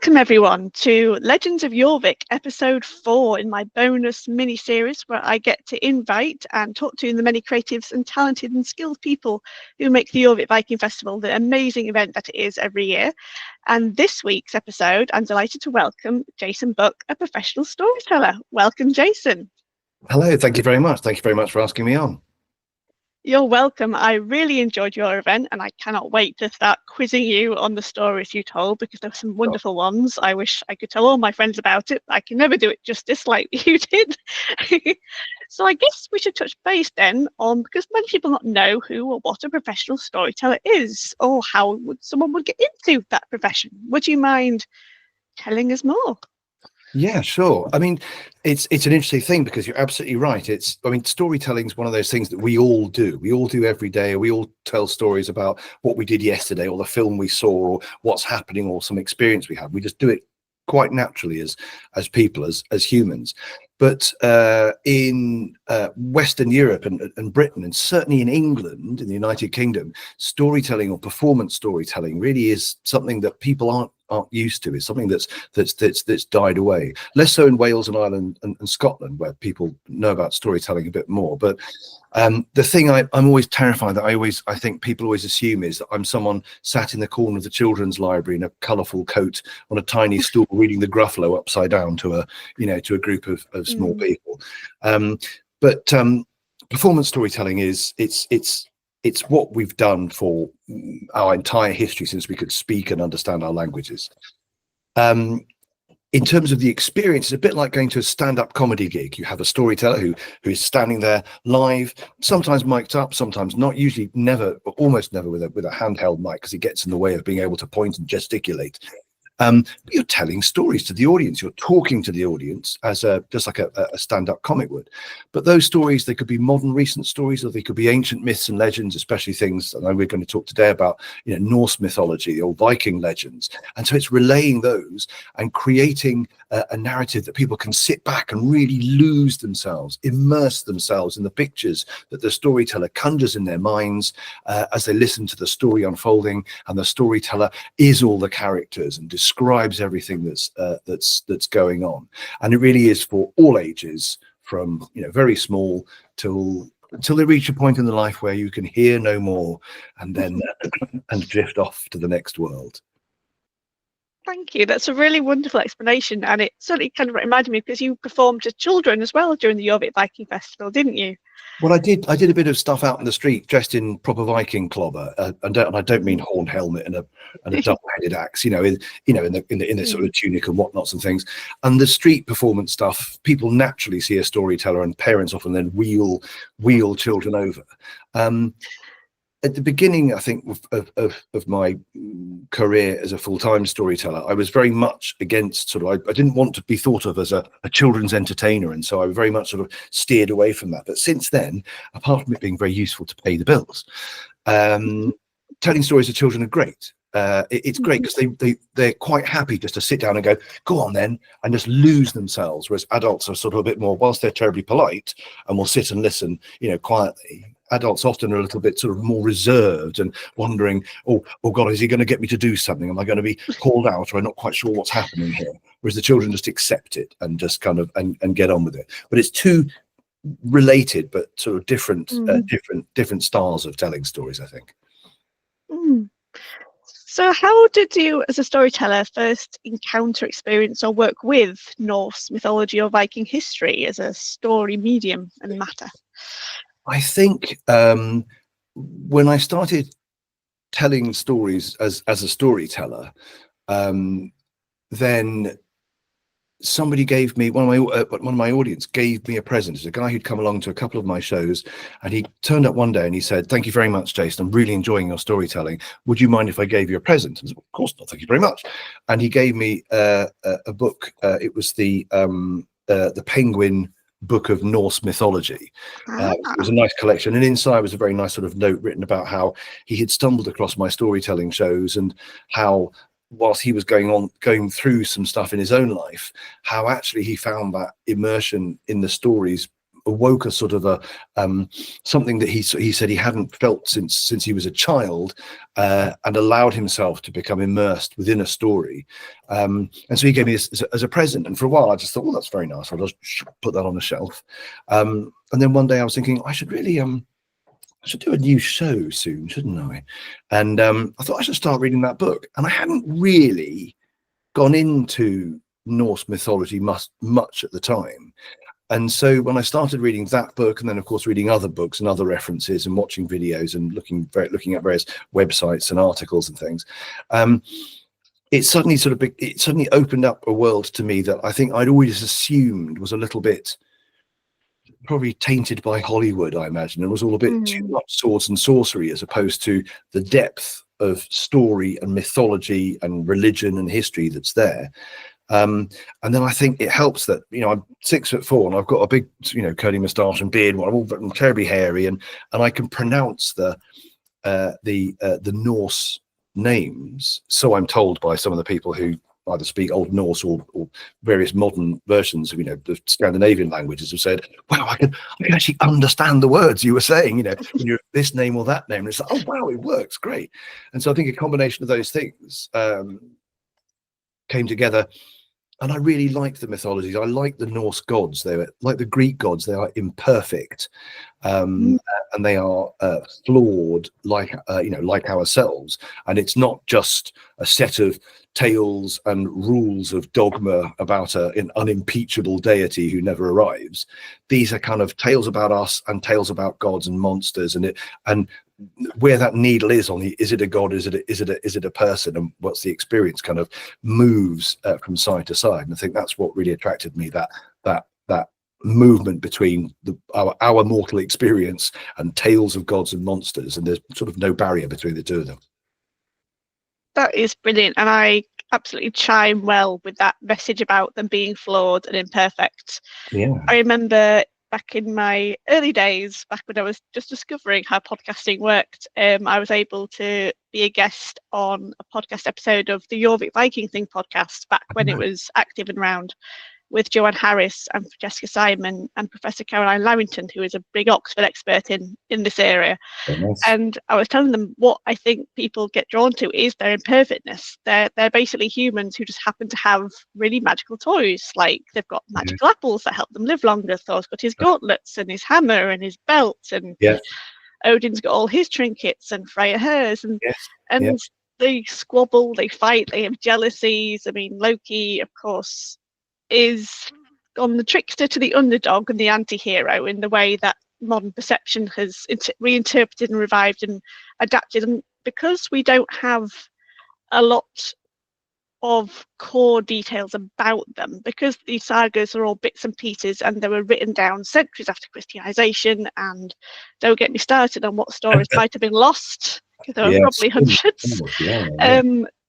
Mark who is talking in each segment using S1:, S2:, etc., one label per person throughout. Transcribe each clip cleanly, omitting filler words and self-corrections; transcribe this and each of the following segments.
S1: Welcome everyone to Legends of Jorvik, episode 4 in my bonus mini-series where I get to invite and talk to the many creatives and talented and skilled people who make the Jorvik Viking Festival the amazing event that it is every year. And this week's episode, I'm delighted to welcome Jason Buck, a professional storyteller. Welcome, Jason.
S2: Hello, thank you very much. Thank you very much for asking me on.
S1: You're welcome. I really enjoyed your event and I cannot wait to start quizzing you on the stories you told because there were some wonderful ones. I wish I could tell all my friends about it, but I can never do it justice like you did. So I guess we should touch base then on, because many people not know who or what a professional storyteller is or how someone would get into that profession. Would you mind telling us more?
S2: Yeah, sure. I mean, it's an interesting thing because you're absolutely right. Storytelling is one of those things that we all do. We all do every day. We all tell stories about what we did yesterday or the film we saw or what's happening or some experience we had. We just do it quite naturally as people, as humans. But in Western Europe and Britain, and certainly in England, in the United Kingdom, storytelling or performance storytelling really is something that people aren't used to. It's something that's died away. Less so in Wales and Ireland and Scotland, where people know about storytelling a bit more. But the thing I'm always terrified that I think people always assume is that I'm someone sat in the corner of the children's library in a colourful coat on a tiny stool reading the Gruffalo upside down to a group of small people. But performance storytelling it's what we've done for our entire history since we could speak and understand our languages. In terms of the experience, it's a bit like going to a stand-up comedy gig. You have a storyteller who is standing there live, sometimes mic'd up, sometimes not, usually never, or almost never with a handheld mic because it gets in the way of being able to point and gesticulate. But you're telling stories to the audience. You're talking to the audience as just like a stand-up comic would. But those stories, they could be modern, recent stories, or they could be ancient myths and legends, especially things. I know we're going to talk today about Norse mythology, the old Viking legends. And so it's relaying those and creating a narrative that people can sit back and really lose themselves, immerse themselves in the pictures that the storyteller conjures in their minds as they listen to the story unfolding, and the storyteller is all the characters and describes everything that's going on. And it really is for all ages, from very small until they reach a point in their life where you can hear no more and then and drift off to the next world.
S1: Thank you. That's a really wonderful explanation, and it certainly kind of reminded me because you performed to children as well during the Jorvik Viking Festival, didn't you?
S2: Well, I did a bit of stuff out in the street, dressed in proper Viking clobber, and I don't mean horned helmet and a double-headed axe, in the sort of tunic and whatnots and things. And the street performance stuff, people naturally see a storyteller, and parents often then wheel children over. At the beginning, I think, of my career as a full-time storyteller, I was very much against I didn't want to be thought of as a children's entertainer, and so I very much sort of steered away from that. But since then, apart from it being very useful to pay the bills, telling stories to children are great. It's great because they're quite happy just to sit down and go on then, and just lose themselves, whereas adults are sort of a bit more, whilst they're terribly polite and will sit and listen quietly, adults often are a little bit sort of more reserved and wondering, oh God, is he going to get me to do something? Am I going to be called out, or I'm not quite sure what's happening here? Whereas the children just accept it and just kind of and get on with it. But it's two related but sort of different different styles of telling stories, I think.
S1: So how did you, as a storyteller, first encounter, experience, or work with Norse mythology or Viking history as a story medium and matter?
S2: I think when I started telling stories as a storyteller, then somebody gave me, one of my audience gave me a present. It's a guy who'd come along to a couple of my shows, and he turned up one day and he said, "Thank you very much, Jason. I'm really enjoying your storytelling. Would you mind if I gave you a present?" I said, "Of course not. Thank you very much." And he gave me a book. It was the Penguin book of Norse mythology. It was a nice collection, and inside was a very nice sort of note written about how he had stumbled across my storytelling shows, and how whilst he was going through some stuff in his own life, how actually he found that immersion in the stories awoke a sort of a something that he said he hadn't felt since he was a child, and allowed himself to become immersed within a story. And so he gave me this as a present, and for a while I just thought, well, that's very nice, I'll just put that on the shelf. And then one day I was thinking, I should really I should do a new show soon, shouldn't I? And I thought I should start reading that book. And I hadn't really gone into Norse mythology much at the time. And so when I started reading that book, and then of course reading other books and other references and watching videos and looking at various websites and articles and things, it suddenly opened up a world to me that I think I'd always assumed was a little bit probably tainted by Hollywood, I imagine. It was all a bit too much swords and sorcery, as opposed to the depth of story and mythology and religion and history that's there. And then I think it helps that, you know, I'm 6'4" and I've got a big, you know, curly moustache and beard. I'm terribly hairy, and I can pronounce the Norse names. So I'm told by some of the people who either speak Old Norse or various modern versions of, you know, the Scandinavian languages, have said, wow, I can actually understand the words you were saying, you know, when you're this name or that name. And it's like, oh wow, it works, great. And so I think a combination of those things came together. And I really like the mythologies. I like the Norse gods. They were like the Greek gods. They are imperfect, and they are flawed, like you know, like ourselves. And it's not just a set of tales and rules of dogma about an unimpeachable deity who never arrives. These are kind of tales about us and tales about gods and monsters, and where that needle is on the, is it a god, is it a person, and what's the experience, kind of moves from side to side. And I think that's what really attracted me, that movement between our mortal experience and tales of gods and monsters, and there's sort of no barrier between the two of them.
S1: That is brilliant, and I absolutely chime well with that message about them being flawed and imperfect.
S2: Yeah,
S1: I remember back in my early days, back when I was just discovering how podcasting worked, I was able to be a guest on a podcast episode of the Jorvik Viking Thing podcast back when it was active and round, with Joanne Harris and Jessica Simon and Professor Caroline Larrington, who is a big Oxford expert in this area.
S2: nice.
S1: And I was telling them what I think people get drawn to is their imperfectness. They're basically humans who just happen to have really magical toys. Like they've got magical apples that help them live longer. Thor's got his gauntlets and his hammer and his belt, and Odin's got all his trinkets and Freya hers. And they squabble, they fight, they have jealousies. I mean, Loki, of course, is on the trickster to the underdog and the anti-hero in the way that modern perception has reinterpreted and revived and adapted. And because we don't have a lot of core details about them, because these sagas are all bits and pieces and they were written down centuries after Christianization, and don't get me started on what stories might have been lost, because there were probably hundreds.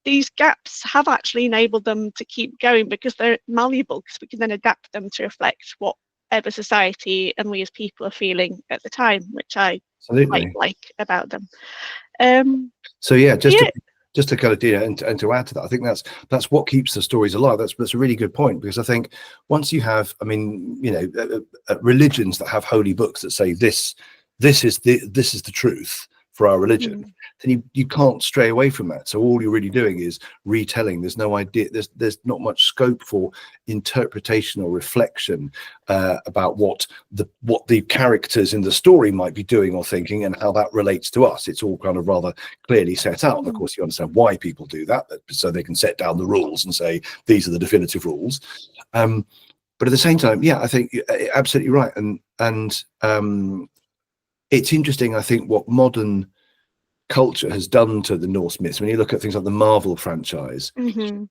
S1: These gaps have actually enabled them to keep going because they're malleable, because we can then adapt them to reflect whatever society and we as people are feeling at the time, which I quite like about them.
S2: So yeah, just to kind of and to add to that, I think that's what keeps the stories alive. That's a really good point, because I think once you have, I mean, you know, religions that have holy books that say this is the truth for our religion, then you can't stray away from that. So all you're really doing is retelling. There's no idea, there's not much scope for interpretation or reflection about what the characters in the story might be doing or thinking and how that relates to us. It's all kind of rather clearly set out. And of course you understand why people do that, so they can set down the rules and say these are the definitive rules. But at the same time, yeah, I think you're absolutely right. And it's interesting, I think, what modern culture has done to the Norse myths. When you look at things like the Marvel franchise, and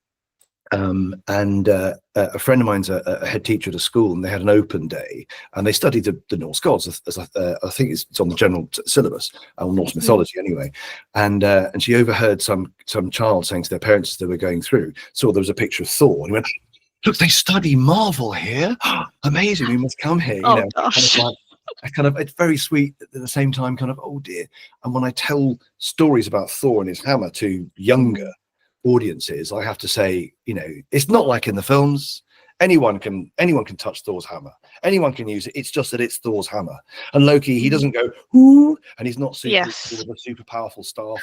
S2: a friend of mine's a head teacher at a school, and they had an open day, and they studied the Norse gods, as I think it's on the general syllabus, or Norse mythology anyway. And she overheard some child saying to their parents as they were going through, saw there was a picture of Thor, and he went, "Look, they study Marvel here. Amazing, we must come here." You know,
S1: gosh.
S2: It's very sweet at the same time, kind of, oh dear. And when I tell stories about Thor and his hammer to younger audiences, I have to say, you know, it's not like in the films. anyone can touch Thor's hammer. Anyone can use it. It's just that it's Thor's hammer. And Loki, he doesn't go whoo, and he's not super
S1: Yes.
S2: with a super powerful staff.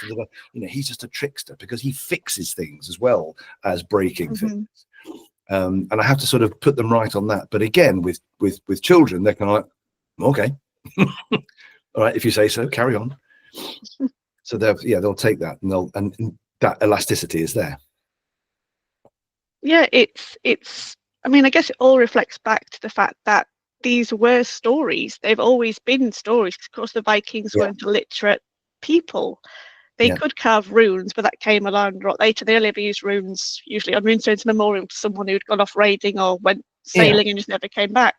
S2: And he's just a trickster because he fixes things as well as breaking things. And I have to sort of put them right on that. But again, with children, they're kind of like, okay, all right, if you say so, carry on. So they'll take that, and that elasticity is there.
S1: Yeah, it's. I mean, I guess it all reflects back to the fact that these were stories. They've always been stories. Of course, the Vikings weren't illiterate people. They could carve runes, but that came along later. They only ever used runes, usually on runestones memorial to someone who'd gone off raiding or went sailing and just never came back.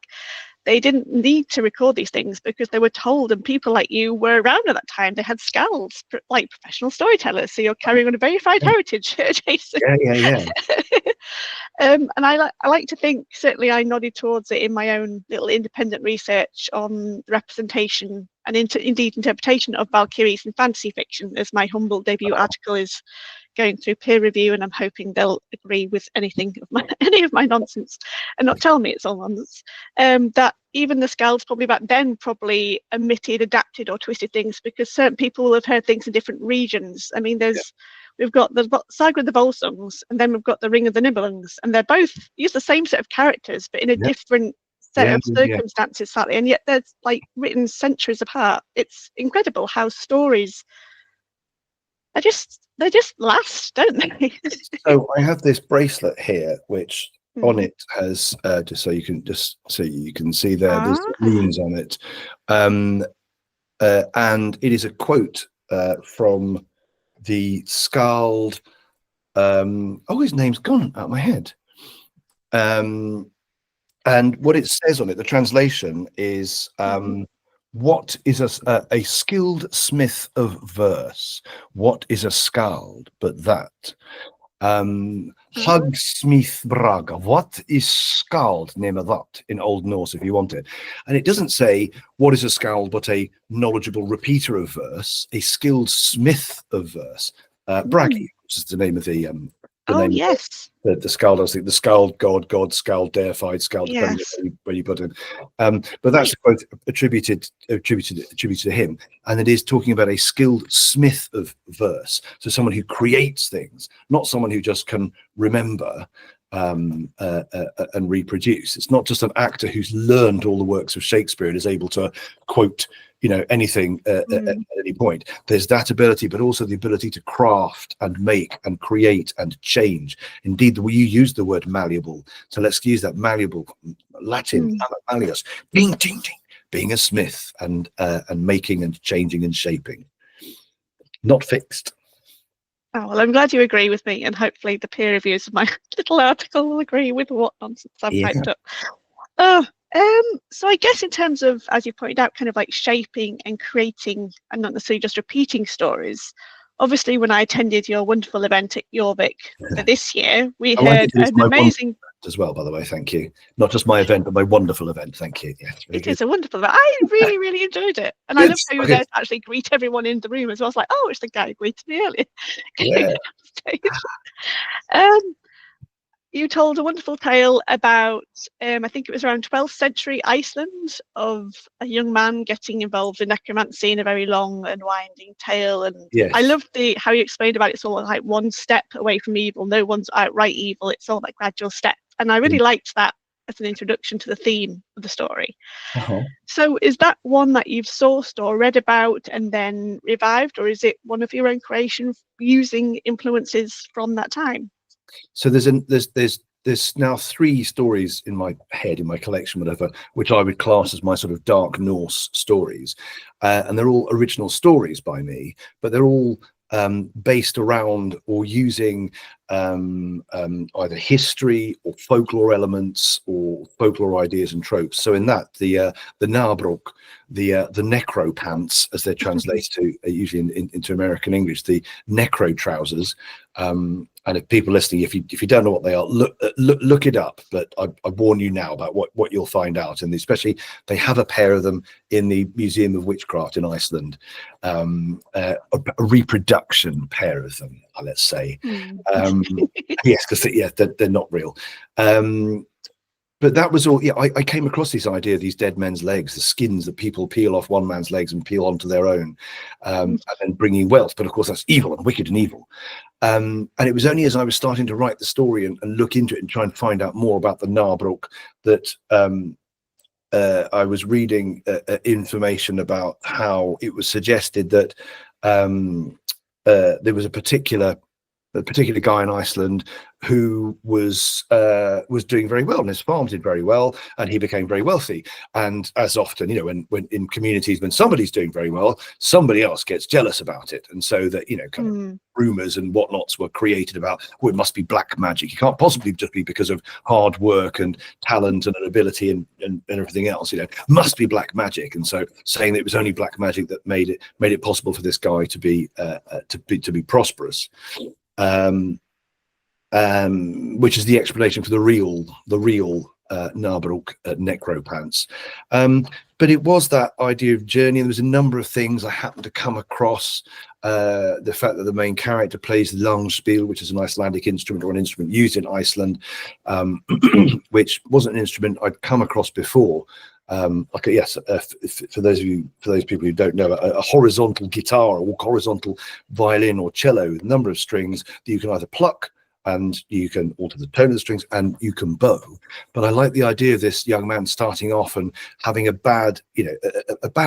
S1: They didn't need to record these things because they were told, and people like you were around at that time. They had skalds, like professional storytellers. So you're carrying on a verified heritage, Jason.
S2: Yeah.
S1: And I like to think, certainly I nodded towards it in my own little independent research on the representation and indeed interpretation of Valkyries in fantasy fiction, as my humble debut article is going through peer review, and I'm hoping they'll agree with any of my nonsense and not tell me it's all nonsense. That even the skalds probably back then probably omitted, adapted or twisted things because certain people will have heard things in different regions. I mean, we've got the Saga of the Volsungs, and then we've got the Ring of the Nibelungs, and they're both use the same set of characters but in a different set of circumstances slightly, and yet they're like written centuries apart. It's incredible how stories they just last, don't they?
S2: So I have this bracelet here, which on it has just so you can see there's runes on it, and it is a quote from the skald. His name's gone out of my head. And what it says on it, the translation is, what is a skilled smith of verse? What is a skald but that? Hugsmith Braga. What is skald? Name of that in Old Norse, if you want it. And it doesn't say what is a skald but a knowledgeable repeater of verse, a skilled smith of verse. Bragi, which is the name of the the skald. I think the skald god, skald deified, skald, depending on where you put him. But that's a quote attributed to him, and it is talking about a skilled smith of verse. So someone who creates things, not someone who just can remember and reproduce. It's not just an actor who's learned all the works of Shakespeare and is able to quote anything at any point. There's that ability, but also the ability to craft and make and create and change. Indeed, you used the word malleable, so let's use that. Malleable, Latin malleus, ding ding ding, being a smith and making and changing and shaping, not fixed.
S1: Oh, well, I'm glad you agree with me, and hopefully the peer reviewers of my little article will agree with what nonsense I've typed up. So I guess in terms of, as you pointed out, kind of like shaping and creating and not necessarily just repeating stories, obviously when I attended your wonderful event at Jorvik for this year, we heard an amazing...
S2: as well, by the way, thank you. Not just my event, but my wonderful event. Thank you. Yeah,
S1: it is a wonderful event. I really, really enjoyed it. And I loved how you were there to actually greet everyone in the room as well. I was like, oh, it's the guy who greeted me earlier. Yeah. You told a wonderful tale about, I think it was around 12th century Iceland, of a young man getting involved in necromancy in a very long and winding tale. And I loved how you explained about it's all like one step away from evil. No one's outright evil. It's all that gradual step. And I really liked that as an introduction to the theme of the story. So is that one that you've sourced or read about and then revived, or is it one of your own creations using influences from that time?
S2: So there's now 3 stories in my head, in my collection, whatever, which I would class as my sort of dark Norse stories, and they're all original stories by me, but they're all based around or using either history or folklore elements or folklore ideas and tropes. So in that, the Narbrok, the necro pants, as they're translated to usually into American English, the necro trousers. And if people listening, if you don't know what they are, look it up. But I warn you now about what you'll find out, and especially they have a pair of them in the Museum of Witchcraft in Iceland, a reproduction pair of them, let's say. Yes, because they're not real. but that was all. Yeah, I came across this idea of these dead men's legs, the skins that people peel off one man's legs and peel onto their own, and then bringing wealth. But of course, that's evil and wicked and evil. And it was only as I was starting to write the story and look into it and try and find out more about the Narbruk that I was reading information about how it was suggested that there was a particular guy in Iceland who was doing very well, and his farm did very well, and he became very wealthy. And as often, when in communities, when somebody's doing very well, somebody else gets jealous about it, and so that kind of rumors and whatnots were created about, it must be black magic. It can't possibly just be because of hard work and talent and ability and everything else. Must be black magic. And so saying that it was only black magic that made it possible for this guy to be prosperous. Which is the explanation for the real Narbruk necropants. But it was that idea of journey. There was a number of things I happened to come across. The fact that the main character plays the langspiel, which is an Icelandic instrument, or an instrument used in Iceland, which wasn't an instrument I'd come across before. For those people who don't know, a horizontal guitar or horizontal violin or cello with a number of strings that you can either pluck, and you can alter the tone of the strings, and you can bow. But I like the idea of this young man starting off and having a bad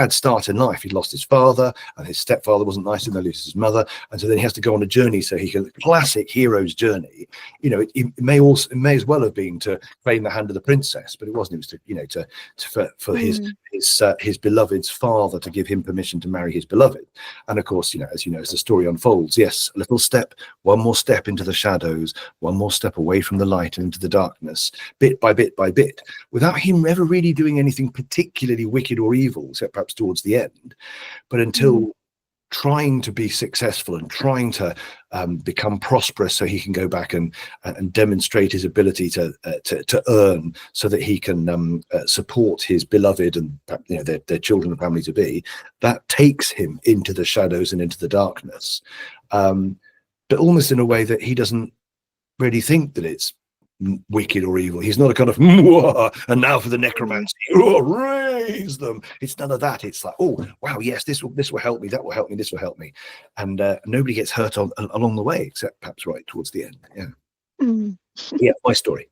S2: start in life. He'd lost his father, and his stepfather wasn't nice, and they lose his mother, and so then he has to go on a journey. So he can, classic hero's journey. It may as well have been to claim the hand of the princess, but it wasn't. It was for his beloved's father to give him permission to marry his beloved. And of course, as the story unfolds, yes, a little step, one more step into the shadows, one more step away from the light and into the darkness, bit by bit by bit, without him ever really doing anything particularly wicked or evil, except perhaps towards the end. But until trying to be successful and trying to become prosperous, so he can go back and demonstrate his ability to earn, so that he can support his beloved and their children and family to be. That takes him into the shadows and into the darkness, but almost in a way that he doesn't really think that it's wicked or evil. He's not a kind of and now for the necromancy, raise them. It's none of that. It's like, oh wow, yes, this will help me, that will help me, this will help me, and nobody gets hurt along the way, except perhaps right towards the end. Yeah, my story.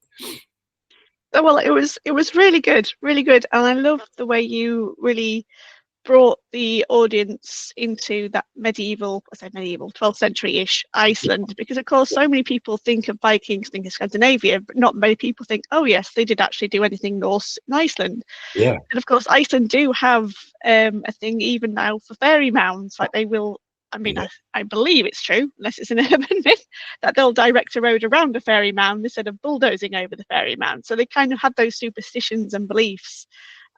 S1: Well, it was really good, and I love the way you really brought the audience into that medieval 12th century-ish Iceland, because of course so many people think of Vikings, think of Scandinavia, but not many people think, oh yes, they did actually do anything Norse in Iceland.
S2: Yeah.
S1: And of course Iceland do have a thing even now for fairy mounds. Like they will, I believe it's true, unless it's an urban myth, that they'll direct a road around a fairy mound instead of bulldozing over the fairy mound. So they kind of had those superstitions and beliefs.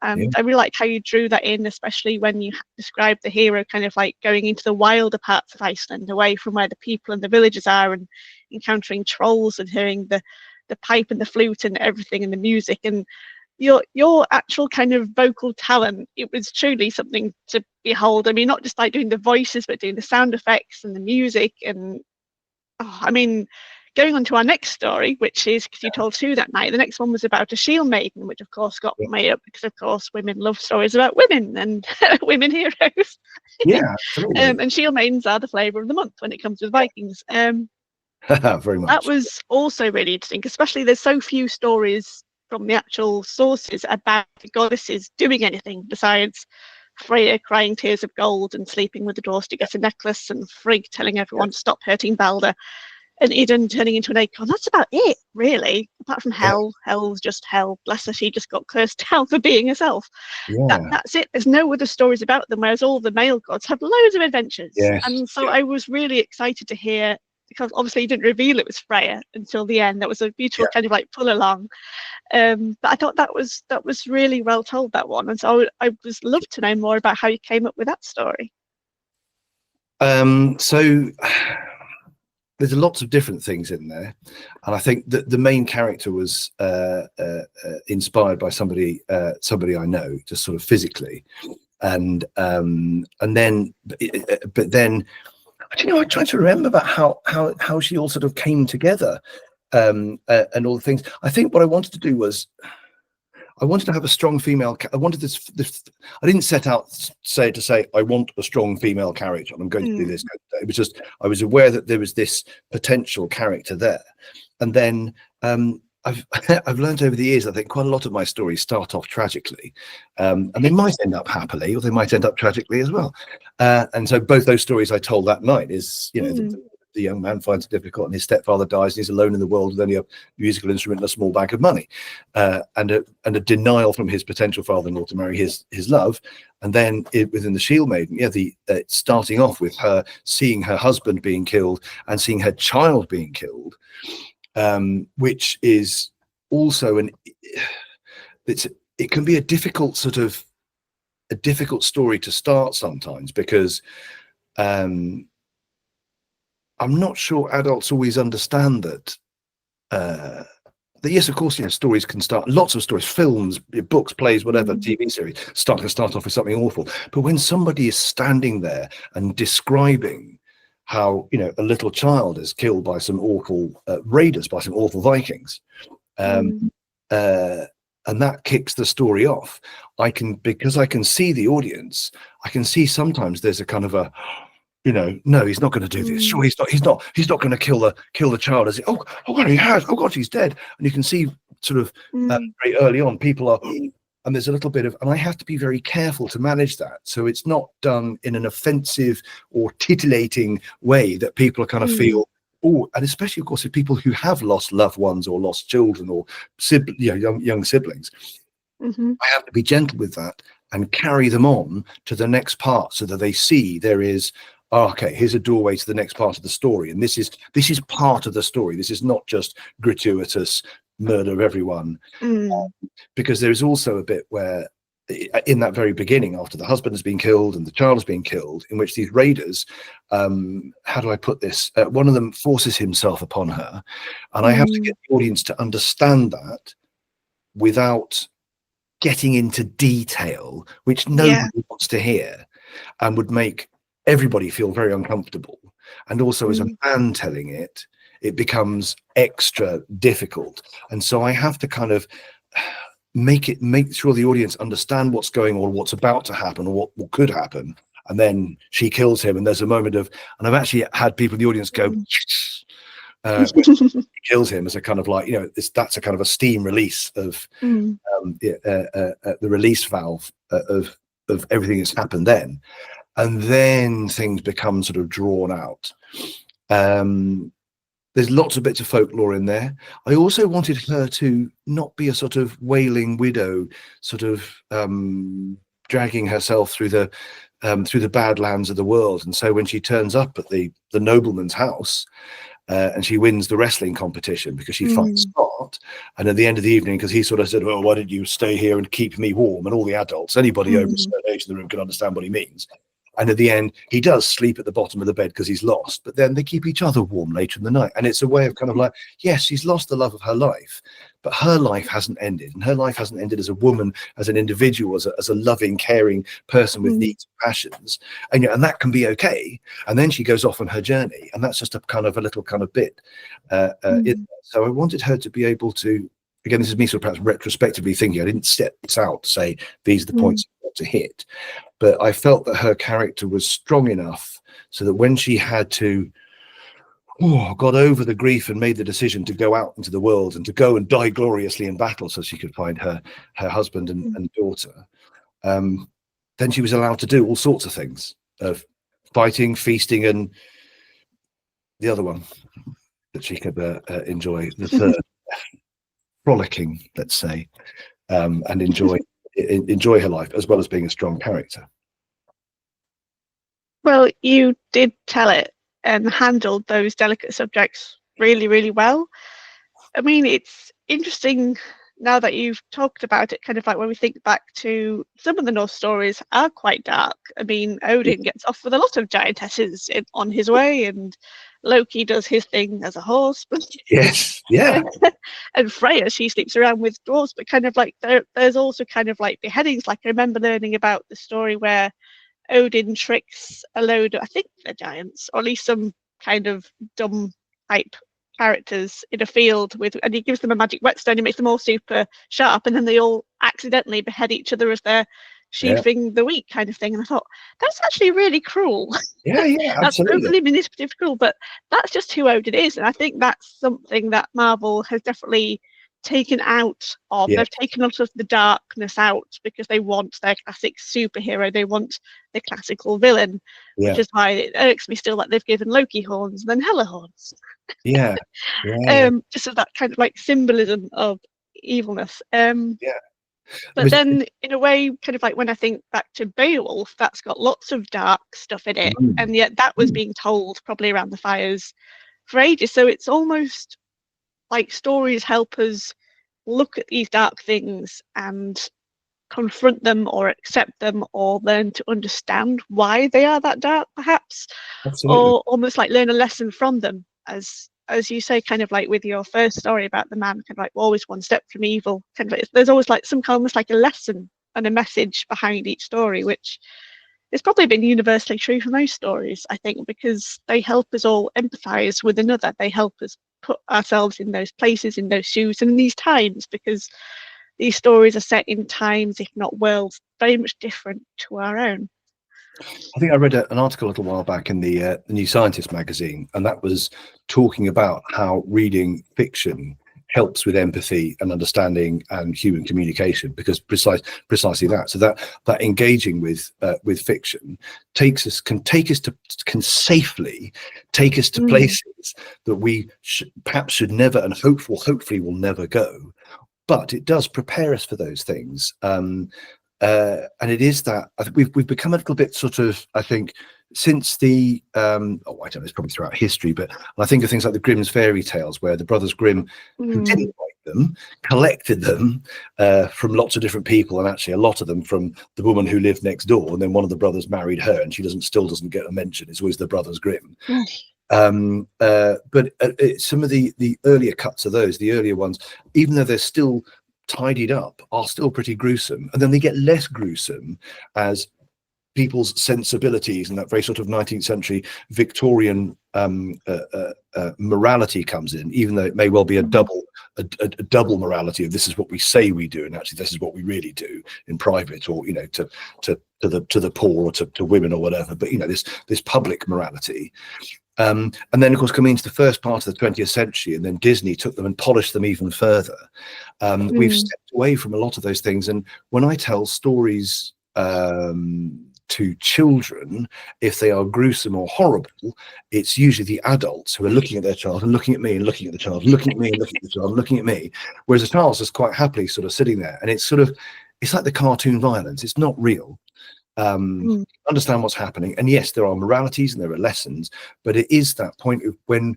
S1: And I really like how you drew that in, especially when you described the hero kind of like going into the wilder parts of Iceland, away from where the people and the villagers are, and encountering trolls and hearing the pipe and the flute and everything and the music. And your actual kind of vocal talent, it was truly something to behold. Not just like doing the voices, but doing the sound effects and the music. And going on to our next story, which is, because you told two that night, the next one was about a shield maiden, which of course got made up because of course women love stories about women and women heroes.
S2: Yeah, absolutely.
S1: And shield maidens are the flavour of the month when it comes with Vikings.
S2: Very much.
S1: That was also really interesting, especially there's so few stories from the actual sources about the goddesses doing anything besides Freya crying tears of gold and sleeping with the dwarves to get a necklace, and Frigg telling everyone to stop hurting Balder, and Eden turning into an acorn. That's about it, really. Apart from Hel. Hel's just Hel. Bless her, she just got cursed down for being herself. That's it. There's no other stories about them, whereas all the male gods have loads of adventures. And so I was really excited to hear, because obviously you didn't reveal it was Freya until the end. That was a beautiful kind of like pull along. But I thought that was really well told, that one. And so I was love to know more about how you came up with that story.
S2: So there's lots of different things in there, and I think that the main character was inspired by somebody I know, just sort of physically, and then I'm trying to remember about how she all sort of came together, and all the things. I think what I wanted to do was, I wanted to have a strong female. I wanted this. I didn't set out to say I want a strong female character and I'm going to do this. It was just I was aware that there was this potential character there, and then I've I've learned over the years. I think quite a lot of my stories start off tragically, and they might end up happily, or they might end up tragically as well. And so both those stories I told that night is, you know, the young man finds it difficult and his stepfather dies and he's alone in the world with only a musical instrument and a small bag of money, and a denial from his potential father-in-law to marry his love. And then within the Shield Maiden, starting off with her seeing her husband being killed and seeing her child being killed, which is also it can be a difficult story to start sometimes, because I'm not sure adults always understand that. Yes, of course, you know, stories can start. Lots of stories, films, books, plays, whatever, TV series can start off with something awful. But when somebody is standing there and describing how, you know, a little child is killed by some awful raiders, by some awful Vikings, and that kicks the story off, because I can see the audience, I can see sometimes there's a kind of a, you know, no, he's not going to do this. Sure, he's not going to kill the child. As oh God, he has. Oh God, he's dead. And you can see sort of very early on, people are, and there's a little bit of, and I have to be very careful to manage that, so it's not done in an offensive or titillating way that people kind of feel. Oh, and especially, of course, if people who have lost loved ones or lost children or young siblings, I have to be gentle with that and carry them on to the next part, so that they see there is. Oh, okay, here's a doorway to the next part of the story, and this is part of the story. This is not just gratuitous murder of everyone, because there is also a bit where, in that very beginning, after the husband has been killed and the child has been killed, in which these raiders, how do I put this? One of them forces himself upon her, and I have to get the audience to understand that without getting into detail, which nobody wants to hear, and would make everybody feel very uncomfortable. And also, as a man telling it, it becomes extra difficult. And so I have to kind of make sure the audience understand what's going on, what's about to happen, or what could happen. And then she kills him, and there's a moment of, and I've actually had people in the audience go, when kills him, as a kind of like, you know, that's a kind of a steam release of the release valve of everything that's happened then. And then things become sort of drawn out. There's lots of bits of folklore in there. I also wanted her to not be a sort of wailing widow, sort of dragging herself through the badlands of the world. And so when she turns up at the nobleman's house, and she wins the wrestling competition because she fights smart, and at the end of the evening, because he sort of said, well, why did you stay here and keep me warm? And all the adults, anybody over a certain age in the room can understand what he means. And at the end, he does sleep at the bottom of the bed because he's lost, but then they keep each other warm later in the night. And it's a way of kind of like, yes, she's lost the love of her life, but her life hasn't ended. And her life hasn't ended as a woman, as an individual, as a loving, caring person with needs and passions. And that can be okay. And then she goes off on her journey. And that's just a kind of a little kind of bit. So I wanted her to be able to, again, this is me sort of perhaps retrospectively thinking, I didn't set this out to say, these are the points I've got to hit. But I felt that her character was strong enough so that when she had to, got over the grief and made the decision to go out into the world and to go and die gloriously in battle so she could find her husband and daughter, then she was allowed to do all sorts of things, of fighting, feasting, and the other one that she could enjoy, the third, frolicking, let's say, and enjoy her life, as well as being a strong character.
S1: Well, you did tell it and handled those delicate subjects really, really well. I mean, it's interesting now that you've talked about it, kind of like when we think back to some of the Norse stories are quite dark. I mean, Odin gets off with a lot of giantesses on his way, and Loki does his thing as a horse.
S2: Yes, yeah.
S1: And Freya, she sleeps around with dwarves, but kind of like there's also kind of like beheadings. Like I remember learning about the story where Odin tricks a load of, I think they're giants, or at least some kind of dumb type characters in a field and he gives them a magic whetstone. He makes them all super sharp, and then they all accidentally behead each other as they're sheathing the wheat, kind of thing. And I thought, that's actually really cruel.
S2: Yeah,
S1: That's
S2: absolutely.
S1: overly manipulative, cruel, but that's just who Odin is. And I think that's something that Marvel has definitely taken out of.
S2: Yeah,
S1: They've taken a lot of the darkness out because they want their classic superhero. They want the classical villain, which
S2: yeah,
S1: is why it irks me still that they've given Loki horns and then Hela horns.
S2: yeah, yeah,
S1: Just as that kind of like symbolism of evilness.
S2: yeah.
S1: But then, in a way, kind of like when I think back to Beowulf, that's got lots of dark stuff in it,
S2: Mm.
S1: and yet that was being told probably around the fires for ages. So it's almost like stories help us look at these dark things and confront them or accept them or learn to understand why they are that dark, perhaps,
S2: Absolutely.
S1: or almost like learn a lesson from them, as you say, kind of like with your first story about the man, kind of like always one step from evil. Kind of like, there's always like some kind, almost like a lesson and a message behind each story, which has probably been universally true for most stories, I think, because they help us all empathize with another. They help us put ourselves in those places, in those shoes, and in these times, because these stories are set in times, if not worlds, very much different to our own.
S2: I think I read an article a little while back in the New Scientist magazine, and that was talking about how reading fiction helps with empathy and understanding and human communication, because precisely that. So that engaging with fiction can safely take us to places that we perhaps should never, and hopefully will never go. But it does prepare us for those things. And it is that I think we've become a little bit sort of, I think, since the I don't know, it's probably throughout history, but I think of things like the Grimm's fairy tales, where the brothers Grimm, who didn't write them, collected them from lots of different people, and actually a lot of them from the woman who lived next door, and then one of the brothers married her, and she still doesn't get a mention. It's always the brothers Grimm. But some of the earlier cuts of those, the earlier ones, even though they're still tidied up, are still pretty gruesome, and then they get less gruesome as people's sensibilities and that very sort of 19th century Victorian morality comes in, even though it may well be a double morality of this is what we say we do, and actually this is what we really do in private, or to the poor, or to women, or whatever. But this public morality. And then, of course, coming into the first part of the 20th century, and then Disney took them and polished them even further. We've stepped away from a lot of those things. And when I tell stories to children, if they are gruesome or horrible, it's usually the adults who are looking at their child and looking at me and looking at the child, looking at me and looking at the child, and looking at me, whereas the child's just quite happily sort of sitting there. And it's like the cartoon violence. It's not real. Understand what's happening, and yes, there are moralities and there are lessons, but it is that point of when,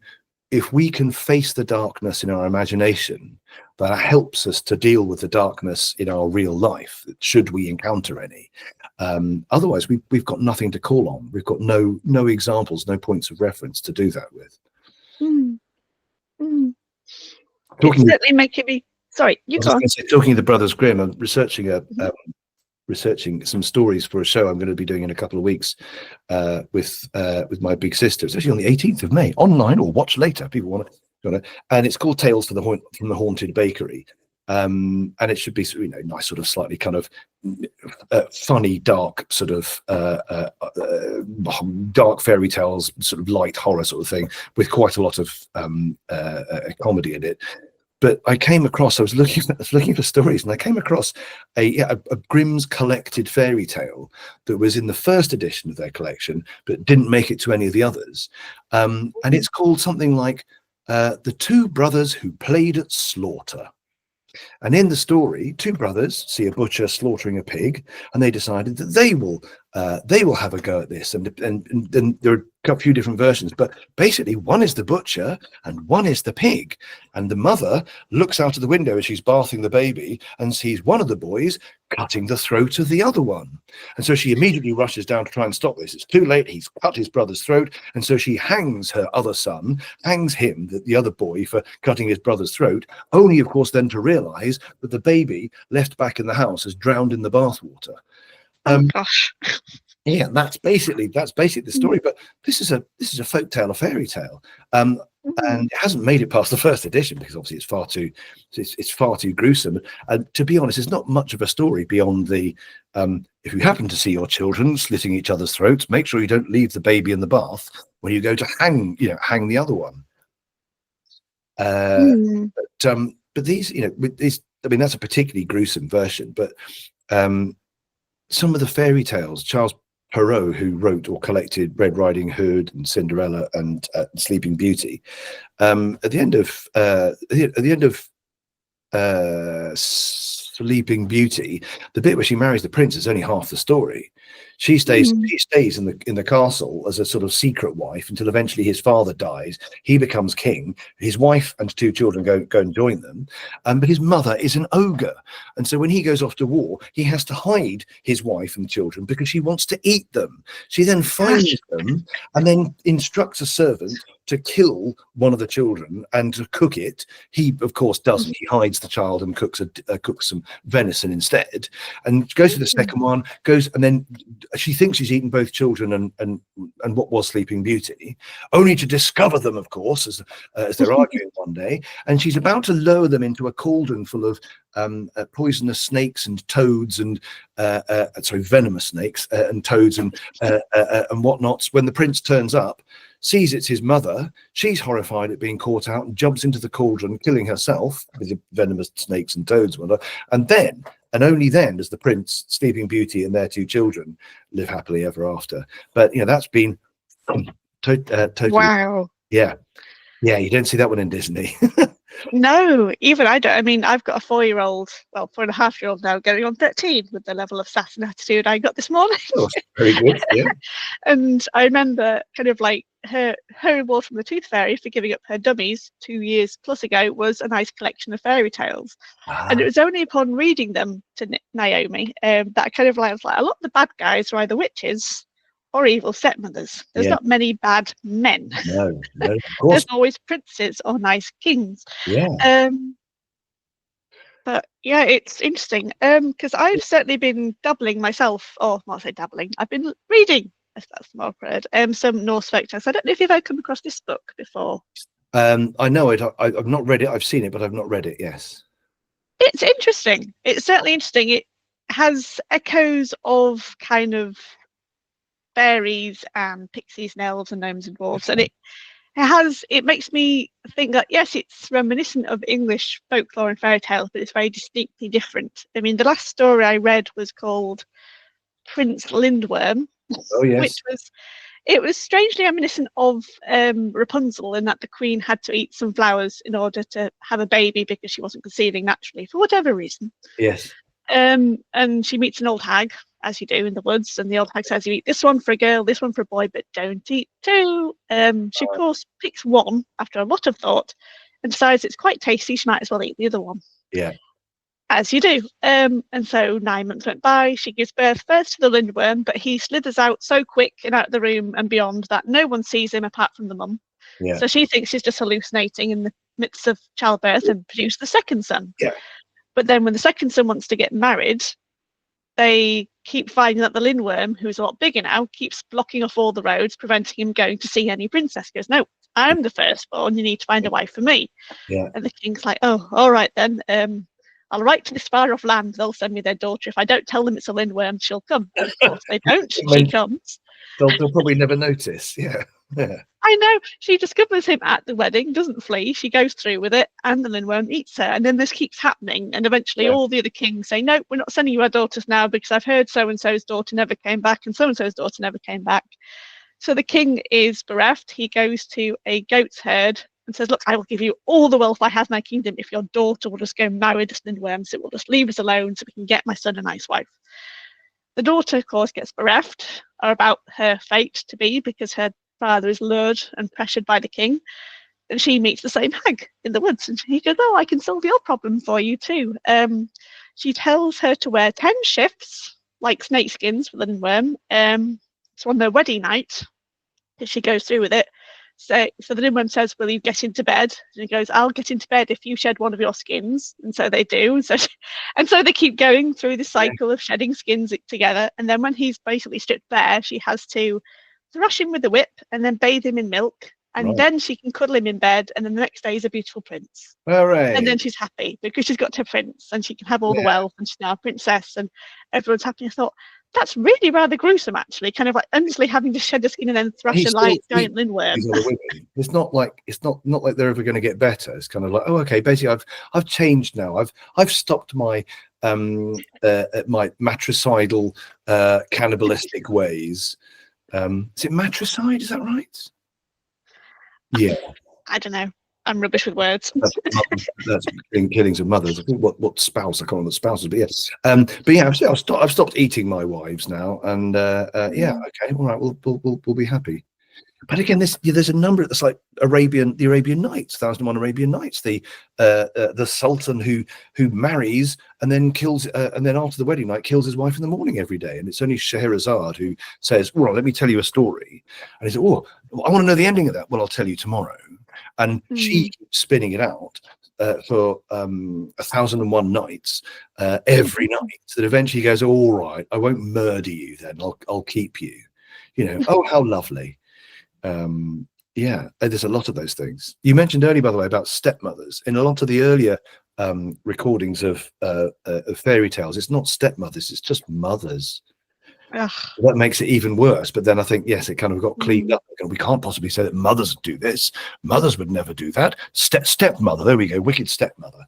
S2: if we can face the darkness in our imagination, that helps us to deal with the darkness in our real life, should we encounter any. Otherwise we've got nothing to call on. We've got no examples, no points of reference to do that with.
S1: It's certainly making me sorry, you go on.
S2: Talking of the brothers Grimm, I'm researching some stories for a show I'm going to be doing in a couple of weeks with my big sister. It's actually on the 18th of May, online or watch later. People want to, and it's called Tales from the Haunted Bakery. And it should be nice, sort of slightly kind of funny, dark sort of dark fairy tales, sort of light horror sort of thing, with quite a lot of comedy in it. But I was looking for stories, and I came across a Grimm's collected fairy tale that was in the first edition of their collection, but didn't make it to any of the others. And it's called something like The Two Brothers Who Played at Slaughter. And in the story, two brothers see a butcher slaughtering a pig, and they decided that they will have a go at this. And there are a few different versions, but basically one is the butcher and one is the pig. And the mother looks out of the window as she's bathing the baby and sees one of the boys cutting the throat of the other one. And so she immediately rushes down to try and stop this. It's too late. He's cut his brother's throat. And so she hangs her other son, hangs him, the other boy, for cutting his brother's throat, only, of course, then to realize that the baby left back in the house has drowned in the bathwater.
S1: Oh gosh.
S2: Yeah, that's basically the story. But this is a folk tale, a fairy tale.
S1: Mhm.
S2: and it hasn't made it past the first edition because obviously it's far too gruesome. And to be honest, it's not much of a story beyond the if you happen to see your children slitting each other's throats, make sure you don't leave the baby in the bath when you go to hang the other one.
S1: Mm.
S2: But these, with these, I mean, that's a particularly gruesome version. But some of the fairy tales, Charles Perrault, who wrote or collected Red Riding Hood and Cinderella and Sleeping Beauty, at the end of Sleeping Beauty, the bit where she marries the prince is only half the story. She stays
S1: Mm.
S2: in the castle as a sort of secret wife until eventually his father dies. He becomes king. His wife and 2 children go and join them. But his mother is an ogre, and so when he goes off to war, he has to hide his wife and children because she wants to eat them. She then finds
S1: Gosh.
S2: them and then instructs a servant to kill one of the children and to cook it. He, of course, doesn't. He hides the child and cooks some venison instead, and goes to the second one. And then she thinks she's eaten both children and what was Sleeping Beauty, only to discover them, of course, as they're arguing one day. And she's about to lower them into a cauldron full of poisonous snakes and toads and venomous snakes and toads and whatnots. When the prince turns up, sees it's his mother, she's horrified at being caught out and jumps into the cauldron, killing herself with the venomous snakes and toads. And then, and only then, does the prince, Sleeping Beauty, and their 2 children live happily ever after. But that's been totally,
S1: Wow.
S2: yeah. You don't see that one in Disney.
S1: No, even I don't. I mean, I've got a 4-year-old, well, 4.5-year-old now, going on 13 with the level of sass and attitude I got this morning.
S2: Oh, very good. Yeah.
S1: And I remember kind of like her reward from the Tooth Fairy for giving up her dummies 2 years plus ago was a nice collection of fairy tales. And it was only upon reading them to Naomi that I kind of was like, a lot of the bad guys are either witches or evil stepmothers. There's not many bad men.
S2: No, of course.
S1: There's always princes or nice kings.
S2: Yeah.
S1: But yeah, it's interesting because I've certainly been dabbling myself, or not say dabbling, I've been reading, if that's the more word, some Norse folk tales. I don't know if you've ever come across this book before.
S2: I know it. I've not read it. I've seen it, but I've not read it. Yes.
S1: It's interesting. It's certainly interesting. It has echoes of kind of fairies and pixies and elves and gnomes and dwarves, and it makes me think that yes, it's reminiscent of English folklore and fairy tales, but it's very distinctly different. I mean, the last story I read was called Prince Lindworm,
S2: Oh yes.
S1: which was strangely reminiscent of Rapunzel, in that the queen had to eat some flowers in order to have a baby because she wasn't conceiving naturally for whatever reason.
S2: Yes.
S1: And she meets an old hag, as you do in the woods, and the old hag says, you eat this one for a girl, this one for a boy, but don't eat 2. She of course picks one after a lot of thought and decides it's quite tasty, she might as well eat the other one.
S2: Yeah.
S1: As you do. And so 9 months went by, she gives birth first to the Lindworm, but he slithers out so quick and out of the room and beyond that no one sees him apart from the mum.
S2: Yeah.
S1: So she thinks she's just hallucinating in the midst of childbirth and produce the second son.
S2: Yeah.
S1: But then when the second son wants to get married, they keep finding that the Lindworm, who's a lot bigger now, keeps blocking off all the roads, preventing him going to see any princess. He goes, no, I'm the firstborn, you need to find a wife for me.
S2: Yeah.
S1: And the king's like, oh, all right then. I'll write to this far off land, they'll send me their daughter. If I don't tell them it's a Lindworm, she'll come. And of course they don't, she comes.
S2: They'll probably never notice. Yeah.
S1: I know. She discovers him at the wedding, doesn't flee. She goes through with it, and the Lindworm eats her. And then this keeps happening. And eventually, all the other kings say, "No, we're not sending you our daughters now because I've heard so and so's daughter never came back, and so's daughter never came back." So the king is bereft. He goes to a goat's herd and says, "Look, I will give you all the wealth I have in my kingdom if your daughter will just go marry this Lindworm. So it will just leave us alone, so we can get my son a nice wife." The daughter, of course, gets bereft about her fate to be because her father is lured and pressured by the king, and she meets the same hag in the woods, and he goes, "Oh, I can solve your problem for you too." She tells her to wear 10 shifts, like snakeskins for the Lindworm. So on their wedding night, if she goes through with it, so the Lindworm says, "Will you get into bed?" And he goes, "I'll get into bed if you shed one of your skins." And so they do. And so they keep going through the cycle of shedding skins together. And then when he's basically stripped bare, she has to thrash him with the whip and then bathe him in milk And
S2: Right.
S1: then she can cuddle him in bed, and then the next day he's a beautiful prince.
S2: Hooray.
S1: And then she's happy because she's got her prince and she can have all the
S2: Yeah.
S1: wealth and she's now a princess and everyone's happy. I thought, that's really rather gruesome, actually, kind of like endlessly having to shed the skin and then thrash a light giant lindworm.
S2: These other women. It's not like they're ever going to get better. It's kind of like, oh, okay, basically I've changed now. I've stopped my my matricidal cannibalistic ways. Is it matricide? Is that right? Yeah.
S1: I don't know. I'm rubbish with words.
S2: That's killings of mothers. I think what spouse, I can't remember the spouses, but yes. But yeah, I've stopped eating my wives now, and yeah, okay, all right, we'll be happy. But again, there's a number. It's like the Arabian Nights, 1001 Arabian Nights. The Sultan who marries and then kills, and then after the wedding night kills his wife in the morning every day. And it's only Scheherazade who says, "Well, let me tell you a story." And he said, "Oh, I want to know the ending of that." "Well, I'll tell you tomorrow." And she keeps spinning it out for 1001 nights every night. That eventually goes, "All right, I won't murder you. Then I'll keep you." You know. Oh, how lovely. Yeah, there's a lot of those things. You mentioned earlier, by the way, about stepmothers. In a lot of the earlier recordings of fairy tales, it's not stepmothers, it's just mothers.
S1: Ugh.
S2: That makes it even worse. But then I think, yes, it kind of got cleaned up. We can't possibly say that mothers do this. Mothers would never do that. Stepmother, there we go, wicked stepmother.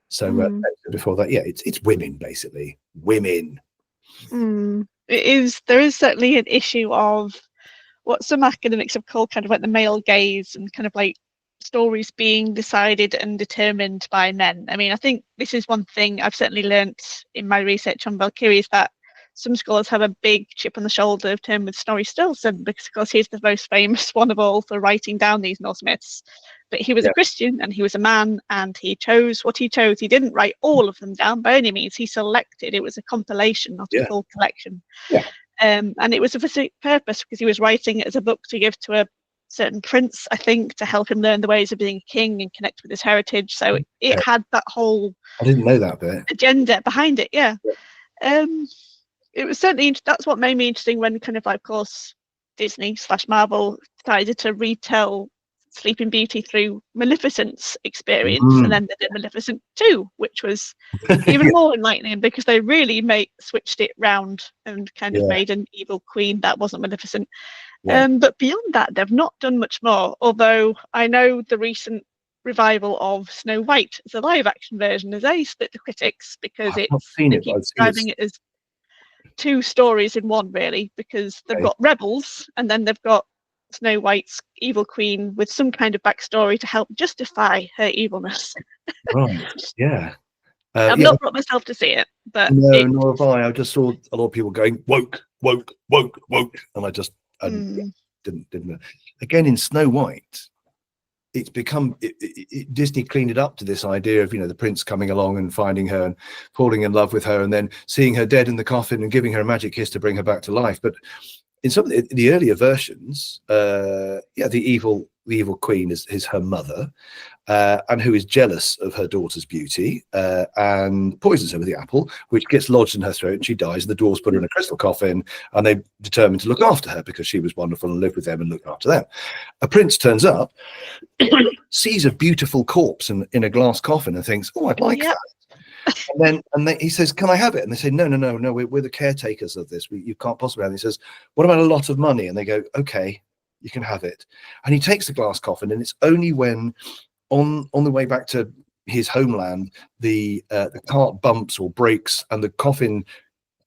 S2: So before that, yeah, it's women, basically. Women.
S1: It is. There is certainly an issue of what some academics have called kind of like the male gaze and kind of like stories being decided and determined by men. I mean, I think this is one thing I've certainly learnt in my research on Valkyrie, is that some scholars have a big chip on the shoulder of term with Snorri Sturluson, because of course he's the most famous one of all for writing down these Norse myths. But he was a Christian and he was a man, and he chose what he chose. He didn't write all of them down by any means. He selected. It was a compilation, not a full collection. And it was a specific purpose, because he was writing it as a book to give to a certain prince, I think, to help him learn the ways of being a king and connect with his heritage. So it had that whole
S2: I didn't know that bit.
S1: agenda behind it. It was certainly, that's what made me interesting when kind of like, of course, Disney/Marvel decided to retell Sleeping Beauty through Maleficent's experience, and then they did Maleficent 2, which was even more enlightening, because they really switched it round and kind of made an evil queen that wasn't Maleficent. But beyond that, they've not done much more, although I know the recent revival of Snow White as a live action version has split the critics, because
S2: I've not seen it,
S1: keep describing it as two stories in one, really, because they've got rebels and then they've got Snow White's evil queen with some kind of backstory to help justify her evilness.
S2: Right. Yeah.
S1: I've not brought myself to see it, but
S2: no, nor have I. I just saw a lot of people going woke, woke, woke, woke, and I just didn't. Again, in Snow White, it's become Disney cleaned it up to this idea of, you know, the prince coming along and finding her and falling in love with her, and then seeing her dead in the coffin and giving her a magic kiss to bring her back to life. But in some of the earlier versions, the evil queen is her mother, and who is jealous of her daughter's beauty and poisons her with the apple, which gets lodged in her throat and she dies. And the dwarves put her in a crystal coffin, and they determined to look after her because she was wonderful and lived with them and looked after them. A prince turns up, sees a beautiful corpse in a glass coffin, and thinks, "Oh, I'd like that." And then he says, "Can I have it?" And they say, No, we're the caretakers of this. You can't possibly have it. And he says, "What about a lot of money?" And they go, "Okay, you can have it." And he takes the glass coffin, and it's only when on the way back to his homeland, the cart bumps or breaks and the coffin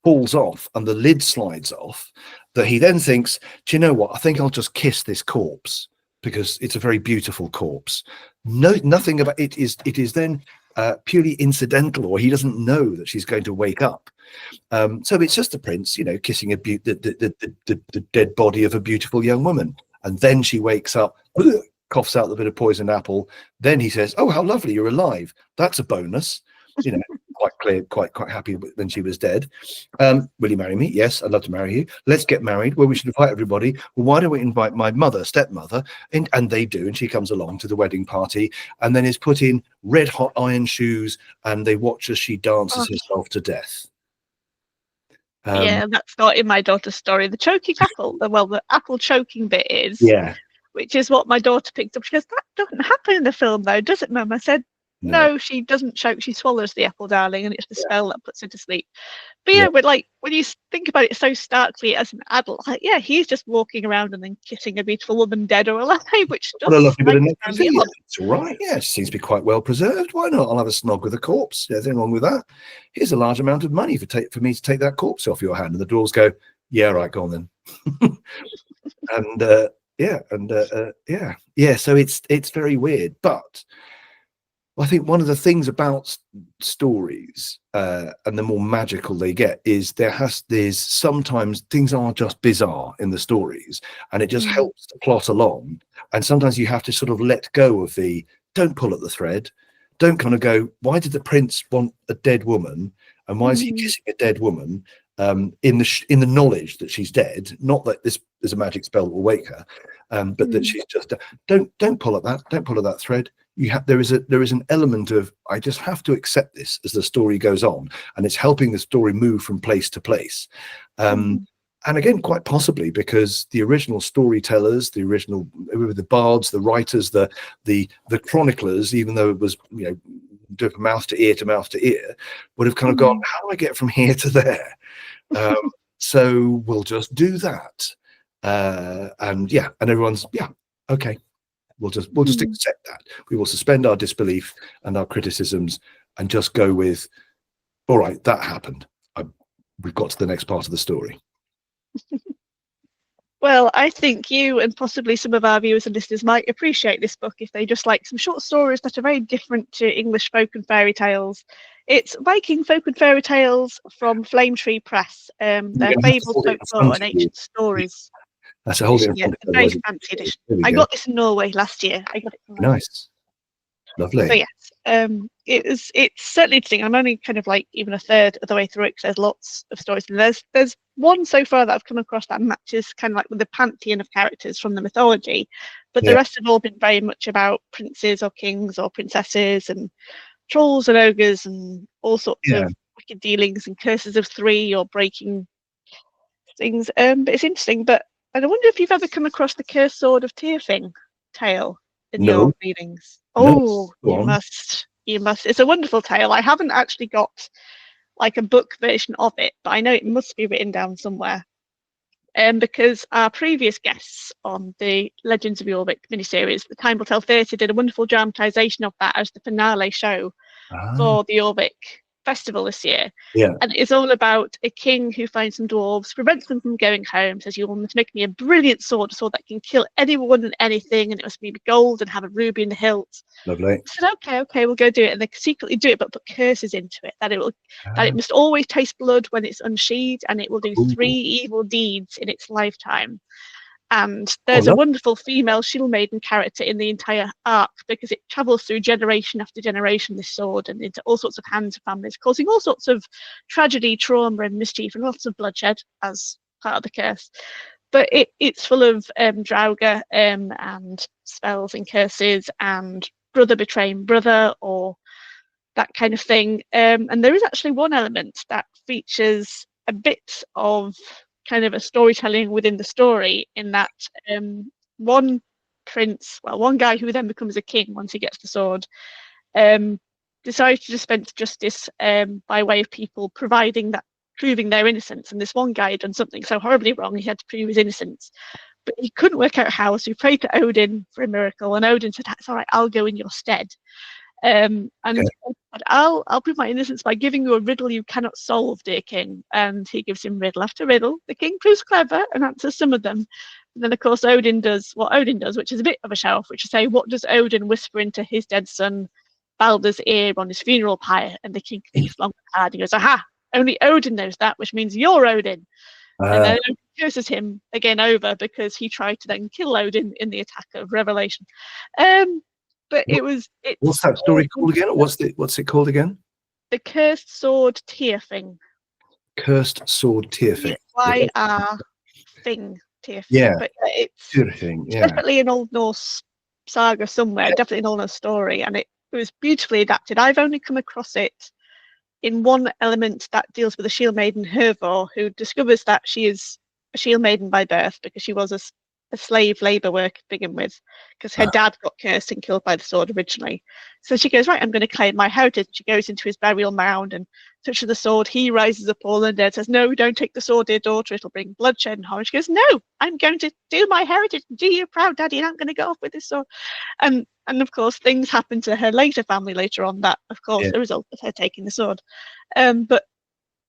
S2: falls off and the lid slides off, that he then thinks, "Do you know what? I think I'll just kiss this corpse because it's a very beautiful corpse." No, nothing about it is then purely incidental, or he doesn't know that she's going to wake up. So it's just the prince, you know, kissing the dead body of a beautiful young woman, and then she wakes up, coughs out the bit of poisoned apple. Then he says, "Oh, how lovely, you're alive. That's a bonus." You know, quite clear, quite happy when she was dead. "Will you marry me?" "Yes, I'd love to marry you." "Let's get married." "Well, we should invite everybody." "Well, why don't we invite my stepmother?" And they do, and she comes along to the wedding party, and then is put in red hot iron shoes, and they watch as she dances herself to death.
S1: That's not in my daughter's story. The choking apple, the apple choking bit is. which is what my daughter picked up. She goes, that doesn't happen in the film, though, does it, Mum? I said, no, she doesn't choke. She swallows the apple, darling, and it's the spell that puts her to sleep. But yeah, but like when you think about it so starkly as an adult, like, yeah, he's just walking around and then kissing a beautiful woman, dead or alive, which
S2: What a
S1: does
S2: lovely bit of
S1: like
S2: necromancy. Yeah, it's all right. Yeah, it seems to be quite well preserved. Why not? I'll have a snog with a corpse. There's nothing wrong with that. Here's a large amount of money for me to take that corpse off your hand. And the dwarves go, yeah, right, go on then. And yeah. So it's very weird, but I think one of the things about stories and the more magical they get is there's sometimes things are just bizarre in the stories, and it just helps to plot along. And sometimes you have to sort of let go of the don't pull at the thread, don't kind of go, why did the prince want a dead woman, and why is he kissing a dead woman in the knowledge that she's dead, not that there's a magic spell that will wake her, but that she's just don't pull at that thread. There is an element of I just have to accept this as the story goes on, and it's helping the story move from place to place. And again, quite possibly because the original storytellers, the bards, the writers, the chroniclers, even though it was do from mouth to ear, would have kind of gone, how do I get from here to there? So we'll just do that, and everyone's okay. We'll just accept that. We will suspend our disbelief and our criticisms and just go with, all right, that happened. We've got to the next part of the story.
S1: Well, I think you and possibly some of our viewers and listeners might appreciate this book if they just like some short stories that are very different to English folk and fairy tales. It's Viking folk and fairy tales from Flame Tree Press. They're fables, folklore, and ancient stories.
S2: That's a whole
S1: edition, a very fancy edition. I got this in Norway last year. I got it from
S2: nice. Lovely.
S1: So yes, it's certainly interesting. I'm only kind of like even a third of the way through it because there's lots of stories. And there's one so far that I've come across that matches kind of like with the pantheon of characters from the mythology, but the rest have all been very much about princes or kings or princesses and trolls and ogres and all sorts of wicked dealings and curses of three or breaking things. But it's interesting. But I wonder if you've ever come across the Cursed Sword of Tyrfing tale in your readings. Oh, you must. It's a wonderful tale. I haven't actually got like a book version of it, but I know it must be written down somewhere. Because our previous guests on the Legends of Jorvik miniseries, the Time Will Tell Theatre, did a wonderful dramatisation of that as the finale show for the Jorvik Festival this year. And it's all about a king who finds some dwarves, prevents them from going home, says, you must make me a brilliant sword that can kill anyone and anything, and it must be gold and have a ruby in the hilt.
S2: Lovely.
S1: I said, okay, we'll go do it. And they secretly do it, but put curses into it, that it must always taste blood when it's unsheathed, and it will do 3 evil deeds in its lifetime. And there's a wonderful female shield maiden character in the entire arc because it travels through generation after generation, this sword, and into all sorts of hands of families, causing all sorts of tragedy, trauma, and mischief, and lots of bloodshed as part of the curse. But it's full of Draugr and spells and curses and brother betraying brother or that kind of thing. And there is actually one element that features a bit of kind of a storytelling within the story in that one guy who then becomes a king once he gets the sword, decides to dispense justice by way of people proving their innocence. And this one guy had done something so horribly wrong, he had to prove his innocence. But he couldn't work out how, so he prayed to Odin for a miracle, and Odin said, "It's all right, I'll go in your stead. And I'll prove my innocence by giving you a riddle you cannot solve, dear king." And he gives him riddle after riddle. The king proves clever and answers some of them. And then, of course, Odin does what Odin does, which is a bit of a show off, which is say, what does Odin whisper into his dead son Baldur's ear on his funeral pyre? And the king thinks long and hard. He goes, aha, only Odin knows that, which means you're Odin. And then Odin curses him again over because he tried to then kill Odin in the attack of Revelation. But
S2: what's that story called again? Or what's it called again?
S1: The Cursed Sword Tyrfing.
S2: Cursed Sword Tyrfing.
S1: Thing Tyrfing.
S2: Yeah.
S1: But it's
S2: Tyrfing,
S1: definitely an Old Norse saga somewhere, definitely an Old Norse story, and it was beautifully adapted. I've only come across it in one element that deals with a shield maiden, Hervor, who discovers that she is a shield maiden by birth because she was a slave labour worker to begin with, because her dad got cursed and killed by the sword originally. So she goes, right, I'm going to claim my heritage. She goes into his burial mound and touches the sword. He rises up all and dead, says, no, don't take the sword, dear daughter, it'll bring bloodshed and horror. She goes, no, I'm going to do my heritage and do you proud, Daddy, and I'm going to go off with this sword. And of course, things happen to her later family later on that, of course, the result of her taking the sword. But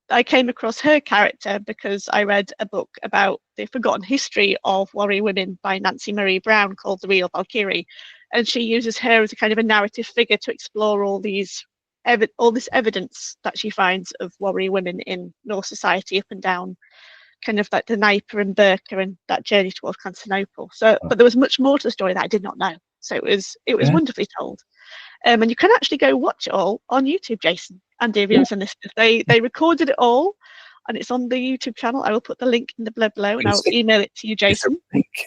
S1: I came across her character because I read a book about the forgotten history of warrior women by Nancy Marie Brown called The Real Valkyrie. And she uses her as a kind of a narrative figure to explore all this evidence that she finds of warrior women in Norse society up and down kind of like the Dnieper and Birka and that journey towards Constantinople. So, but there was much more to the story that I did not know. So it was wonderfully told. And you can actually go watch it all on YouTube, Jason, and dear viewers and listeners. They recorded it all, and it's on the YouTube channel. I will put the link in the blurb below, and I'll email it to you, Jason.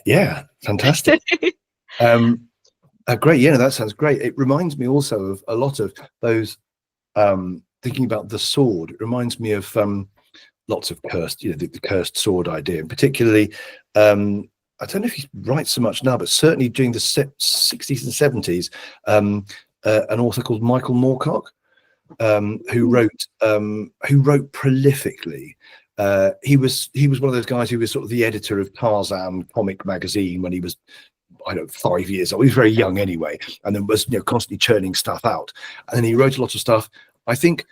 S2: Yeah, fantastic. Great. Yeah, no, that sounds great. It reminds me also of a lot of those thinking about the sword. It reminds me of lots of cursed, the cursed sword idea, and particularly. I don't know if he's right so much now, but certainly during the 60s and 70s, an author called Michael Moorcock, who wrote prolifically. He was one of those guys who was sort of the editor of Tarzan comic magazine when he was, I don't know, 5 years old. He was very young anyway, and then was constantly churning stuff out. And then he wrote a lot of stuff. I think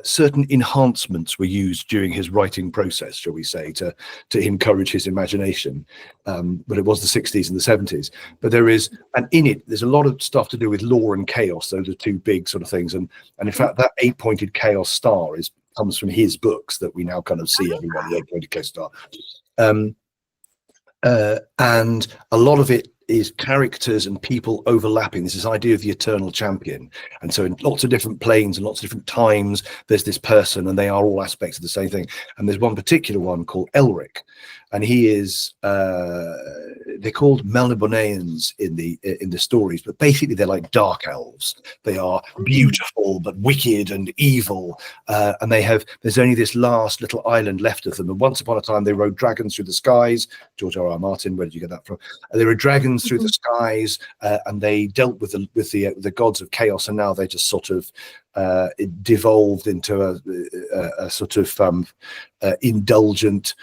S2: certain enhancements were used during his writing process, shall we say, to encourage his imagination. But it was the 60s and the 70s. But there's a lot of stuff to do with law and chaos. Those are two big sort of things. And in fact, that 8-pointed chaos star comes from his books that we now kind of see everywhere, the 8-pointed chaos star. And a lot of it is characters and people overlapping. There's this idea of the eternal champion, and so in lots of different planes and lots of different times there's this person, and they are all aspects of the same thing. And there's one particular one called Elric, and he is they're called Melnibonéans in the stories, but basically they're like dark elves. They are beautiful but wicked and evil, and there's only this last little island left of them. And once upon a time they rode dragons through the skies. George R.R. Martin, where did you get that from? There were dragons through the skies, and they dealt with the gods of chaos, and now they just sort of devolved into a sort of indulgent,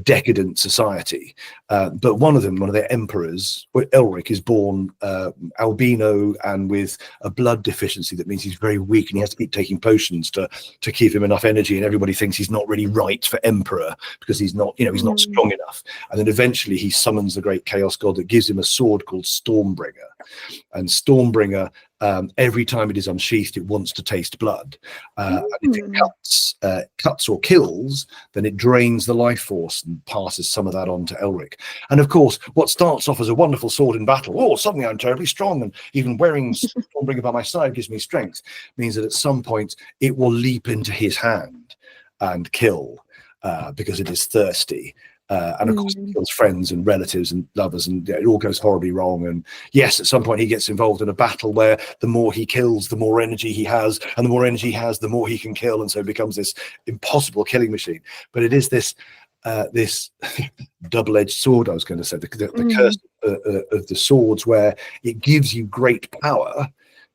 S2: decadent society. But one of their emperors, Elric, is born albino and with a blood deficiency. That means he's very weak, and he has to keep taking potions to keep him enough energy. And everybody thinks he's not really right for emperor because he's not strong enough. And then eventually he summons the great chaos god that gives him a sword called Stormbringer. And Stormbringer, every time it is unsheathed, it wants to taste blood. And if it cuts or kills, then it drains the life force and passes some of that on to Elric. And of course, what starts off as a wonderful sword in battle, suddenly I'm terribly strong, and even wearing Stormbringer by my side gives me strength, means that at some point it will leap into his hand and kill because it is thirsty. And of course, it kills friends and relatives and lovers, and it all goes horribly wrong. And yes, at some point he gets involved in a battle where the more he kills, the more energy he has, and the more energy he has, the more he can kill, and so it becomes this impossible killing machine. But it is this double-edged sword, I was going to say, the curse of the swords, where it gives you great power,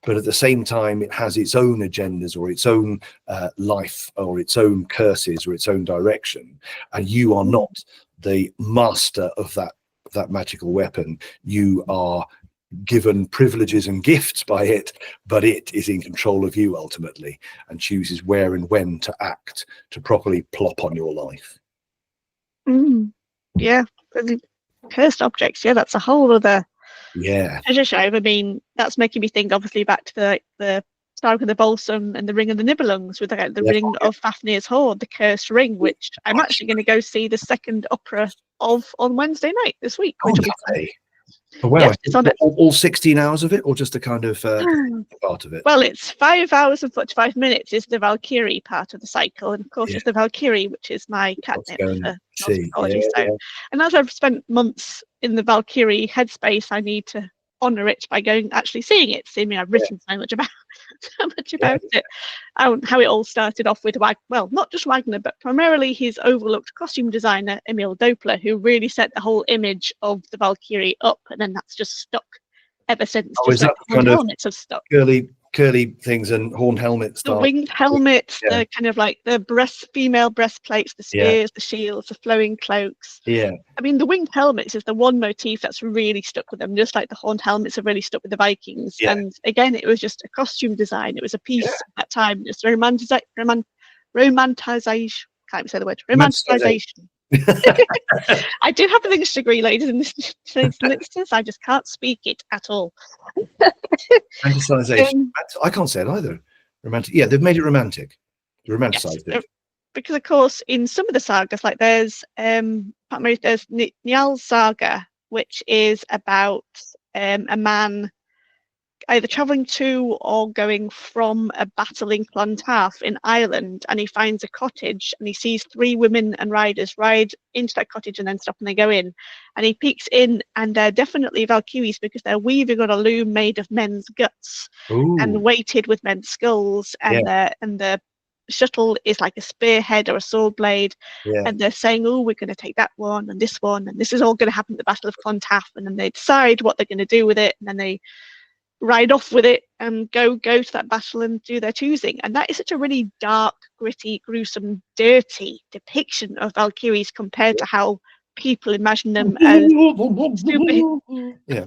S2: but at the same time it has its own agendas or its own life or its own curses or its own direction, and you are not the master of that magical weapon. You are given privileges and gifts by it, but it is in control of you ultimately, and chooses where and when to act to properly plop on your life.
S1: Yeah, the cursed objects. Yeah, that's a whole other treasure trove. I mean, that's making me think obviously back to the Stark of the Balsam and the Ring of the Nibelungs, with the Ring of Fafnir's Hoard, the Cursed Ring, which I'm actually going to go see the second opera of on Wednesday night this week. Which will be
S2: Oh, wow. Yes, it's on all 16 hours of it, or just a kind of part of it?
S1: Well, it's 5 hours and 45 minutes is the Valkyrie part of the cycle, and of course it's the Valkyrie, which is my catnip for Norse mythology. And as I've spent months in the Valkyrie headspace, I need to honor it by going actually seeing it. See me, I've written so much about it, how it all started off with well, not just Wagner, but primarily his overlooked costume designer Emil Doppler, who really set the whole image of the Valkyrie up, and then that's just stuck ever since.
S2: Oh,
S1: just
S2: is
S1: like
S2: that
S1: the horned
S2: kind of
S1: helmets have stuck.
S2: curly things and horned helmet
S1: The
S2: style?
S1: winged helmets, the kind of like the female breastplates, the spears, the shields, the flowing cloaks.
S2: Yeah.
S1: I mean, the winged helmets is the one motif that's really stuck with them, just like the horned helmets have really stuck with the Vikings.
S2: Yeah.
S1: And again, it was just a costume design. It was a piece at that time. It's romanticization. Can't even say the word. Romanticization. I do have an English degree, ladies and listeners. I just can't speak it at all.
S2: Romanticization. I can't say it either. Romantic. Yeah, they've made it romantic. Romanticized it.
S1: Because of course, in some of the sagas, like there's Njal's saga, which is about a man either traveling to or going from a battle in Clontarf in Ireland, and he finds a cottage and he sees 3 women and riders ride into that cottage and then stop and they go in, and he peeks in and they're definitely Valkyries because they're weaving on a loom made of men's guts.
S2: Ooh.
S1: And weighted with men's skulls, and the shuttle is like a spearhead or a sword blade, and they're saying, oh, we're going to take that one and this is all going to happen at the Battle of Clontarf, and then they decide what they're going to do with it, and then they ride off with it and go to that battle and do their choosing. And that is such a really dark, gritty, gruesome, dirty depiction of Valkyries compared to how people imagine them as stupid.
S2: Yeah.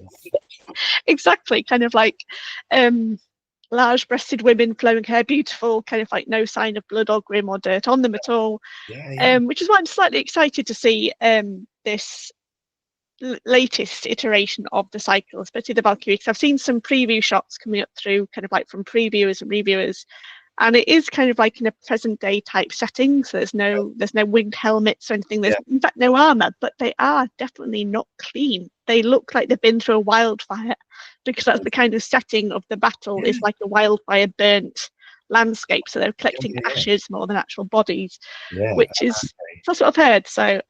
S1: Exactly, kind of like large-breasted women, flowing hair, beautiful, kind of like no sign of blood or grim or dirt on them at all. Which is why I'm slightly excited to see this latest iteration of the cycle, especially the Valkyrie, because I've seen some preview shots coming up through, kind of like from previewers and reviewers, and it is kind of like in a present day type setting. So there's no winged helmets or anything. There's in fact no armor, but they are definitely not clean. They look like they've been through a wildfire, because that's the kind of setting of the battle, is like a wildfire burnt landscape. So they're collecting ashes more than actual bodies, which is that's what I've heard. So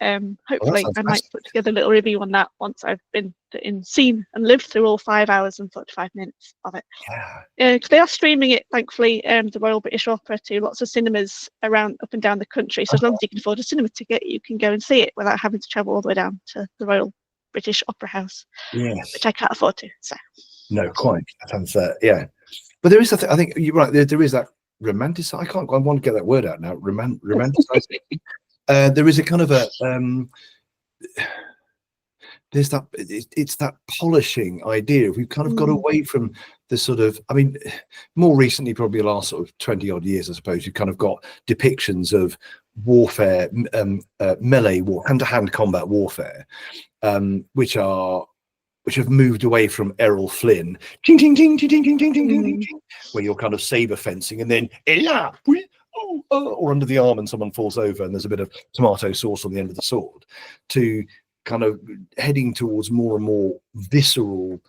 S1: hopefully I might put together a little review on that once I've been seen and lived through all 5 hours and 45 minutes of it. Because they are streaming it, thankfully, the Royal British Opera, to lots of cinemas around up and down the country. So as long as you can afford a cinema ticket, you can go and see it without having to travel all the way down to the Royal British Opera House, which I can't afford to. So
S2: no, quite. But there is I think you're right. There is that romanticization. I want to get that word out now. Romanticizing. There is a kind of a there's that it's that polishing idea. We've kind of got away from the sort of, I mean, more recently, probably the last sort of 20 odd years, I suppose, you've kind of got depictions of warfare, melee war, hand-to-hand combat warfare, which have moved away from Errol Flynn, ting, ting, ting, ting, ting, ting, ting, ting, ting, ting, where you're kind of saber fencing and then or under the arm and someone falls over and there's a bit of tomato sauce on the end of the sword, to kind of heading towards more and more visceral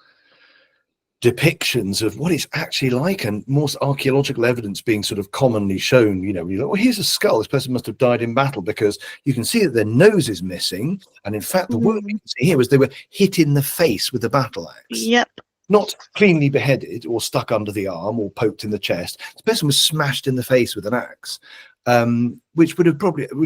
S2: depictions of what it's actually like, and more archaeological evidence being sort of commonly shown. You know, you're like, well, here's a skull, this person must have died in battle, because you can see that their nose is missing, and in fact the word you can see here was they were hit in the face with a battle axe. Not cleanly beheaded or stuck under the arm or poked in the chest. The person was smashed in the face with an axe, which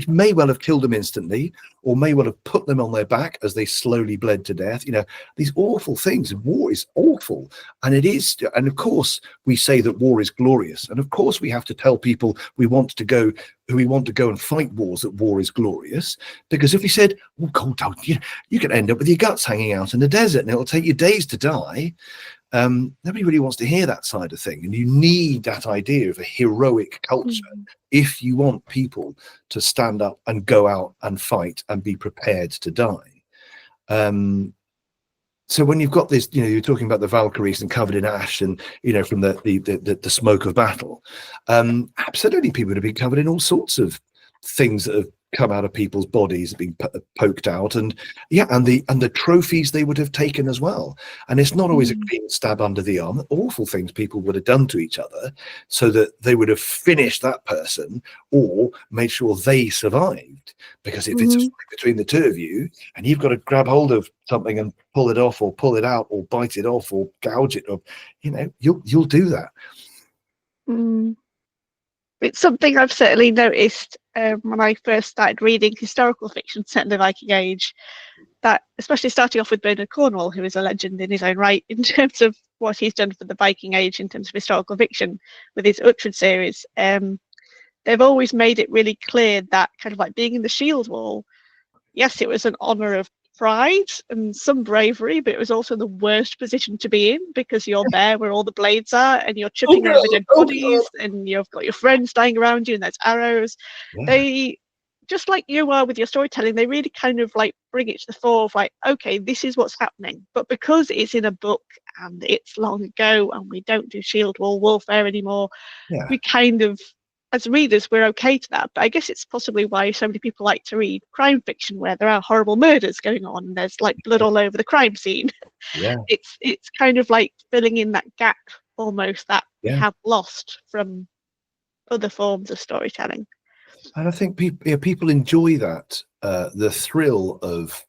S2: may well have killed them instantly, or may well have put them on their back as they slowly bled to death. You know, these awful things. War is awful, and it is. And of course, we say that war is glorious, and of course, we have to tell people we want to go and fight wars, that war is glorious. Because if we said, "Oh God, you can end up with your guts hanging out in the desert, and it'll take you days to die," nobody really wants to hear that side of thing. And you need that idea of a heroic culture if you want people to stand up and go out and fight and be prepared to die. So when you've got this, you know, you're talking about the Valkyries and covered in ash, and you know, from the smoke of battle, absolutely, people would have been covered in all sorts of things that have come out of people's bodies being poked out, and the trophies they would have taken as well. And it's not always a clean stab under the arm. Awful things people would have done to each other so that they would have finished that person or made sure they survived. Because if it's a fight between the two of you and you've got to grab hold of something and pull it off or pull it out or bite it off or gouge it, or you'll do that.
S1: It's something I've certainly noticed when I first started reading historical fiction set in the Viking Age, that especially starting off with Bernard Cornwell, who is a legend in his own right in terms of what he's done for the Viking Age in terms of historical fiction with his Uhtred series. They've always made it really clear that kind of like being in the shield wall, yes, it was an honor of pride and some bravery, but it was also the worst position to be in because you're there where all the blades are and you're tripping over dead bodies and you've got your friends dying around you and there's arrows. They, just like you are with your storytelling, they really kind of like bring it to the fore of like, okay, this is what's happening. But because it's in a book and it's long ago and we don't do shield wall warfare anymore, we kind of, as readers, we're okay to that. But I guess it's possibly why so many people like to read crime fiction where there are horrible murders going on and there's like blood all over the crime scene. It's kind of like filling in that gap almost that we have lost from other forms of storytelling.
S2: And I think people enjoy that, the thrill of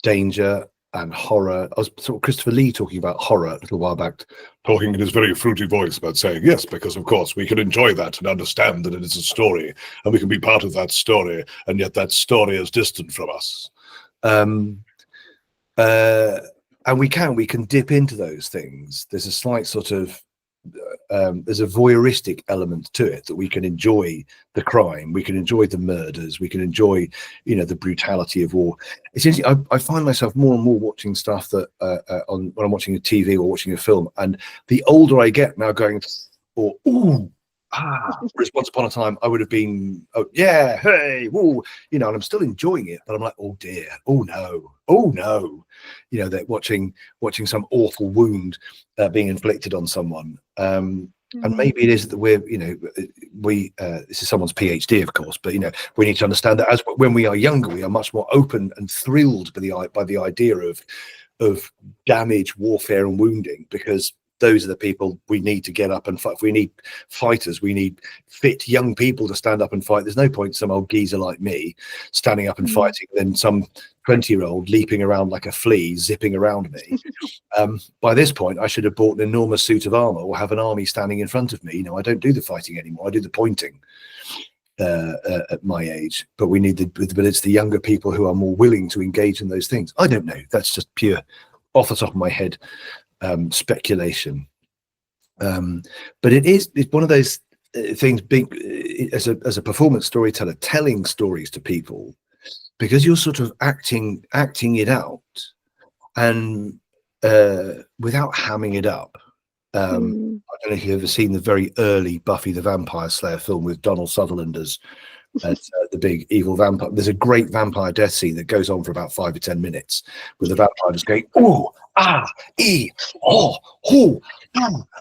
S2: danger and horror. I was sort of Christopher Lee talking about horror a little while back, talking in his very fruity voice about saying, yes, because of course we can enjoy that and understand that it is a story and we can be part of that story, and yet that story is distant from us. And we can dip into those things. There's a slight sort of there's a voyeuristic element to it, that we can enjoy the crime, we can enjoy the murders, we can enjoy the brutality of war. It's interesting, I find myself more and more watching stuff that when I'm watching a TV or watching a film, and the older I get now going, whereas once upon a time I would have been, oh yeah, hey, woo, and I'm still enjoying it, but I'm like, oh dear, oh no, they're watching some awful wound being inflicted on someone. And maybe it is that this is someone's PhD, of course, but we need to understand that when we are younger, we are much more open and thrilled by the idea of damage, warfare, and wounding, because those are the people we need to get up and fight. If we need fighters, we need fit young people to stand up and fight. There's no point some old geezer like me standing up and fighting, then some 20-year-old leaping around like a flea, zipping around me. By this point, I should have bought an enormous suit of armor or have an army standing in front of me. I don't do the fighting anymore. I do the pointing at my age. But but it's the younger people who are more willing to engage in those things. I don't know. That's just pure, off the top of my head, speculation. But it's one of those things, big as a performance storyteller, telling stories to people, because you're sort of acting it out, and without hamming it up. I don't know if you've ever seen the very early Buffy the Vampire Slayer film with Donald Sutherland as the big evil vampire. There's a great vampire death scene that goes on for about 5 or 10 minutes, with the vampire just going, oh, ah, e, oh, oh,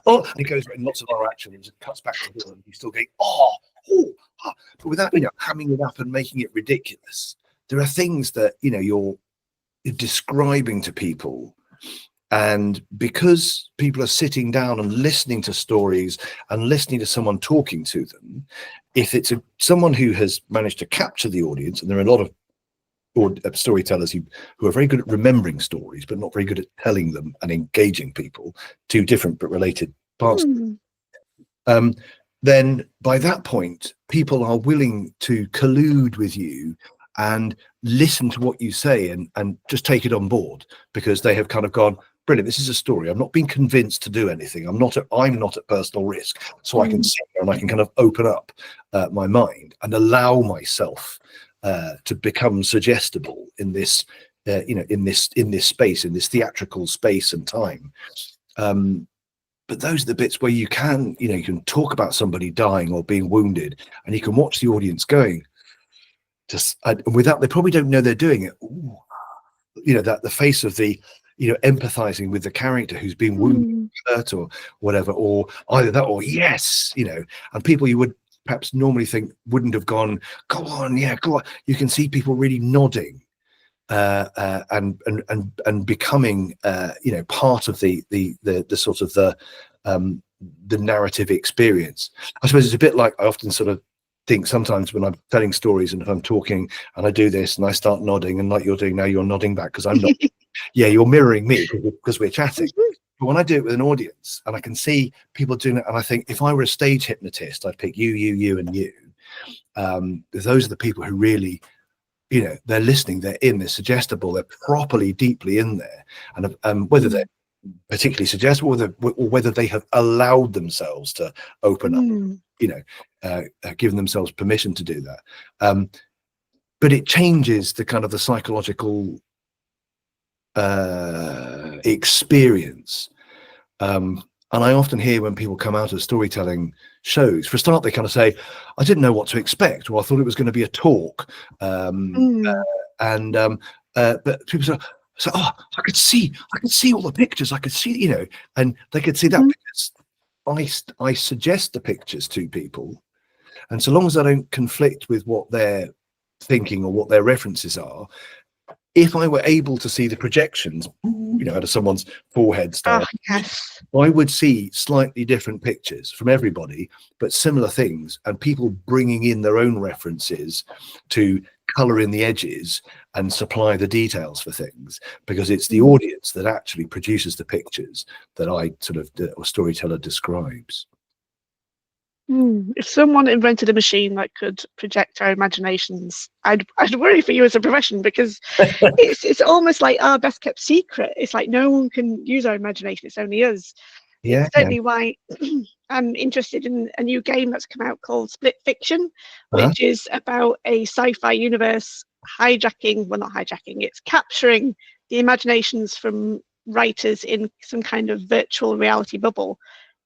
S2: oh, and it goes in lots of other actions and cuts back to him, and you still going, oh, oh, ah, but without hamming it up and making it ridiculous. There are things that you're describing to people, and because people are sitting down and listening to stories and listening to someone talking to them, if it's someone who has managed to capture the audience, and there are a lot of storytellers who are very good at remembering stories but not very good at telling them and engaging people, two different but related parts, then by that point people are willing to collude with you and listen to what you say and just take it on board, because they have kind of gone, brilliant, this is a story, I'm not being convinced to do anything, I'm not at personal risk, so I can sit there and I can kind of open up my mind and allow myself to become suggestible in this in this space, in this theatrical space and time. But those are the bits where you can talk about somebody dying or being wounded, and you can watch the audience going, just without, they probably don't know they're doing it. Ooh, that the face of the empathizing with the character who's been wounded, hurt, or whatever, or either that or yes, and people you would perhaps normally think wouldn't have gone, go on, yeah, go on. You can see people really nodding and becoming part of the sort of the narrative experience. I suppose it's a bit like, I often sort of think sometimes when I'm telling stories and if I'm talking and I do this and I start nodding, and like you're doing now, you're nodding back because I'm not. Yeah, you're mirroring me because we're chatting. But when I do it with an audience and I can see people doing it, and I think if I were a stage hypnotist, I'd pick you, and you. Those are the people who really, they're listening, they're in, they're suggestible, they're properly, deeply in there. And whether they're particularly suggestible or whether they have allowed themselves to open up, given themselves permission to do that. But it changes the kind of the psychological experience. And I often hear when people come out of storytelling shows, for a start, they kind of say, I didn't know what to expect, or I thought it was going to be a talk. But people say, oh, I could see all the pictures. I could see, and they could see that because I suggest the pictures to people. And so long as I don't conflict with what they're thinking or what their references are, if I were able to see the projections, out of someone's forehead style, I would see slightly different pictures from everybody, but similar things, and people bringing in their own references to colour in the edges and supply the details for things, because it's the audience that actually produces the pictures that or storyteller describes.
S1: If someone invented a machine that could project our imaginations, I'd worry for you as a profession, because it's almost like our best kept secret. It's like no one can use our imagination, it's only us.
S2: Yeah,
S1: it's certainly why I'm interested in a new game that's come out called Split Fiction, which is about a sci-fi universe it's capturing the imaginations from writers in some kind of virtual reality bubble,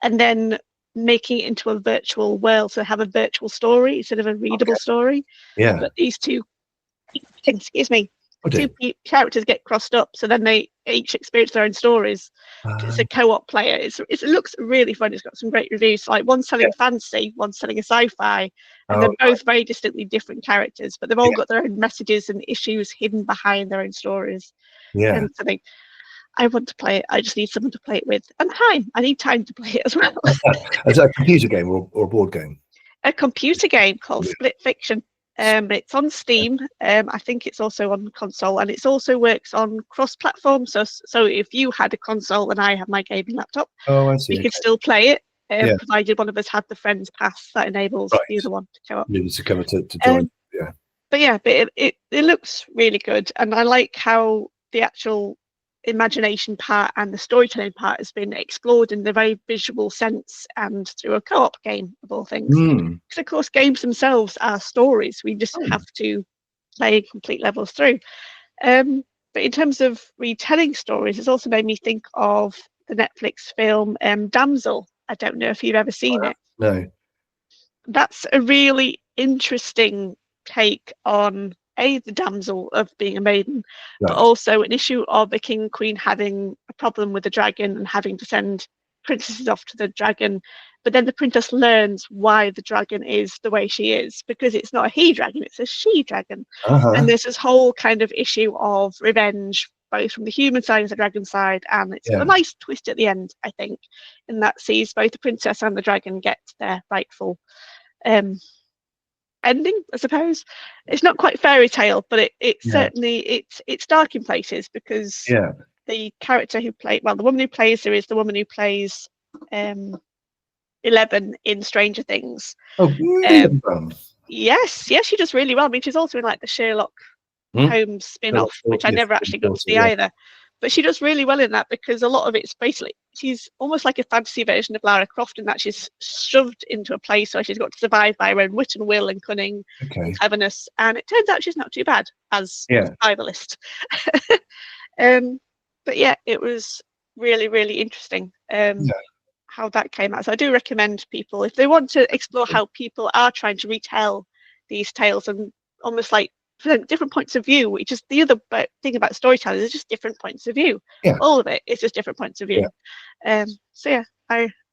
S1: and then making it into a virtual world, so have a virtual story instead of a readable story.
S2: Yeah.
S1: But these two characters get crossed up, so then they each experience their own stories. It's a co-op player. It looks really fun. It's got some great reviews. Like one's selling a fantasy, one's selling a sci-fi, and they're both very distinctly different characters, but they've all got their own messages and issues hidden behind their own stories. And so I want to play it. I just need someone to play it with, and I need time to play it as well.
S2: Is that a computer game or a board game?
S1: A computer game called Split Fiction. It's on Steam. I think it's also on console, and it also works on cross-platform. So if you had a console and I have my gaming laptop,
S2: I see.
S1: We could still play it, provided one of us had the Friends Pass that enables the other one to go up.
S2: To come to join.
S1: But it looks really good, and I like how the actual imagination part and the storytelling part has been explored in the very visual sense and through a co-op game of all things. Because of course games themselves are stories, we just have to play complete levels through. But in terms of retelling stories, it's also made me think of the Netflix film Damsel. I don't know if you've ever seen it.
S2: No.
S1: That's a really interesting take on the damsel of being a maiden, but also an issue of a king and queen having a problem with the dragon and having to send princesses off to the dragon. But then the princess learns why the dragon is the way she is, because it's not a he dragon, it's a she dragon. And there's this whole kind of issue of revenge, both from the human side and the dragon side, and it's got a nice twist at the end, I think, and that sees both the princess and the dragon get their rightful ending, I suppose. It's not quite fairy tale, but it's certainly it's dark in places, because the character who the woman who plays her is the woman who plays 11 in Stranger Things. Yes, she does really well. I mean, she's also in like the Sherlock Holmes spin-off, which I never actually got to see either. But she does really well in that, because a lot of it's basically, she's almost like a fantasy version of Lara Croft, in that she's shoved into a place where she's got to survive by her own wit and will and cunning and cleverness. And it turns out she's not too bad as a survivalist. But it was really, really interesting how that came out. So I do recommend people, if they want to explore how people are trying to retell these tales and almost like different points of view, which is the other thing about storytelling, is just different points of view. All of it is just different points of view. I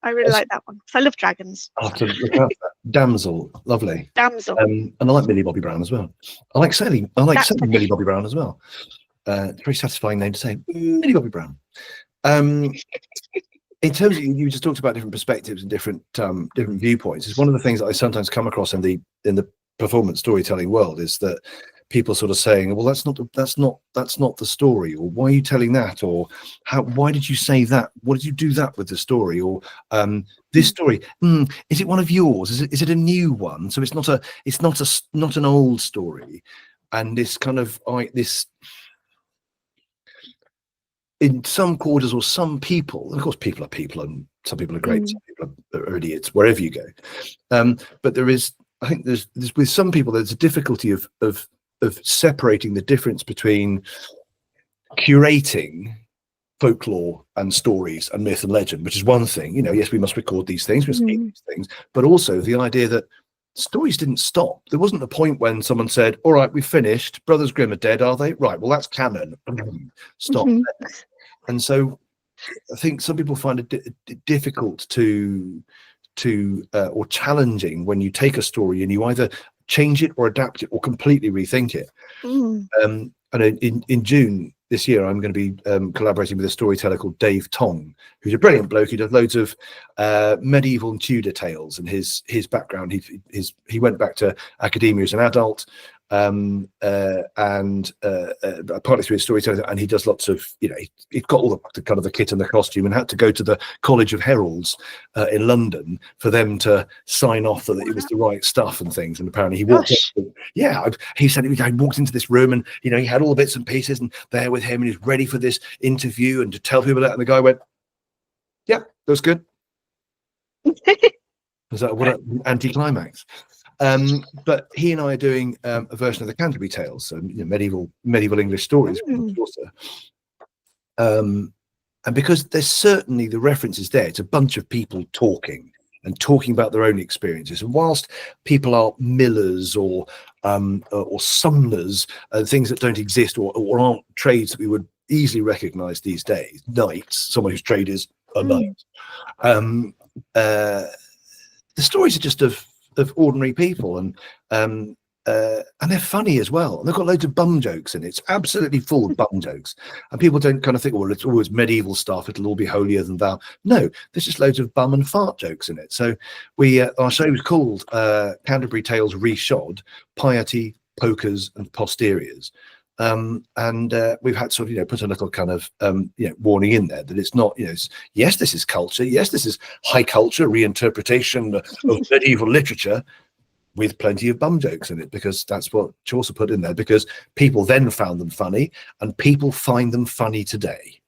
S1: I really like that one because I love dragons.
S2: I'll have to look out for that. Damsel, lovely.
S1: Damsel.
S2: And I like Millie Bobby Brown as well. I like sailing
S1: That's
S2: Millie Bobby Brown as well. It's a very satisfying name to say, Millie Bobby Brown. In terms of, you just talked about different perspectives and different viewpoints. It's one of the things that I sometimes come across in the performance storytelling world, is that people sort of saying, well, that's not the story, or why are you telling that, or why did you say that, what did you do that with the story, or this story, is it one of yours, is it a new one, so it's not an old story. And this kind of this, in some quarters, or some people, and of course people are people, and some people are great, some people are idiots, wherever you go, but I think there's with some people there's a difficulty of separating the difference between curating folklore and stories and myth and legend, which is one thing. Yes, we must record these things, we must eat these things, but also the idea that stories didn't stop. There wasn't a point when someone said, all right, we've finished, Brothers Grimm are dead, are they? Right, well, that's canon. Stop. And so I think some people find it difficult or challenging when you take a story and you either change it or adapt it or completely rethink it. And in June this year, I'm going to be collaborating with a storyteller called Dave Tong, who's a brilliant bloke. He does loads of medieval and Tudor tales, and his background, he went back to academia as an adult, and partly through his storytelling, and he does lots of, he's got all the kind of the kit and the costume, and had to go to the College of Heralds in London for them to sign off that it was the right stuff and things. And apparently he walked he said he walked into this room, and he had all the bits and pieces, and there with him, and he's ready for this interview and to tell people that, and the guy went, yeah, that was good. Was that what an anticlimax? But he and I are doing a version of the Canterbury Tales, so medieval English stories. And because there's certainly the references there, it's a bunch of people talking about their own experiences. And whilst people are millers or summoners, things that don't exist or aren't trades that we would easily recognise these days, knights, someone whose trade is a knight, the stories are just of ordinary people, and they're funny as well, and they've got loads of bum jokes in it. It's absolutely full of bum jokes, and people don't kind of think, well, it's always medieval stuff, it'll all be holier than thou. No, there's just loads of bum and fart jokes in it. So our show was called Canterbury Tales Reshod: Piety, Pokers and Posteriors. And we've had sort of put a little kind of warning in there that it's not, yes, this is culture, yes, this is high culture reinterpretation of medieval literature, with plenty of bum jokes in it, because that's what Chaucer put in there, because people then found them funny, and people find them funny today.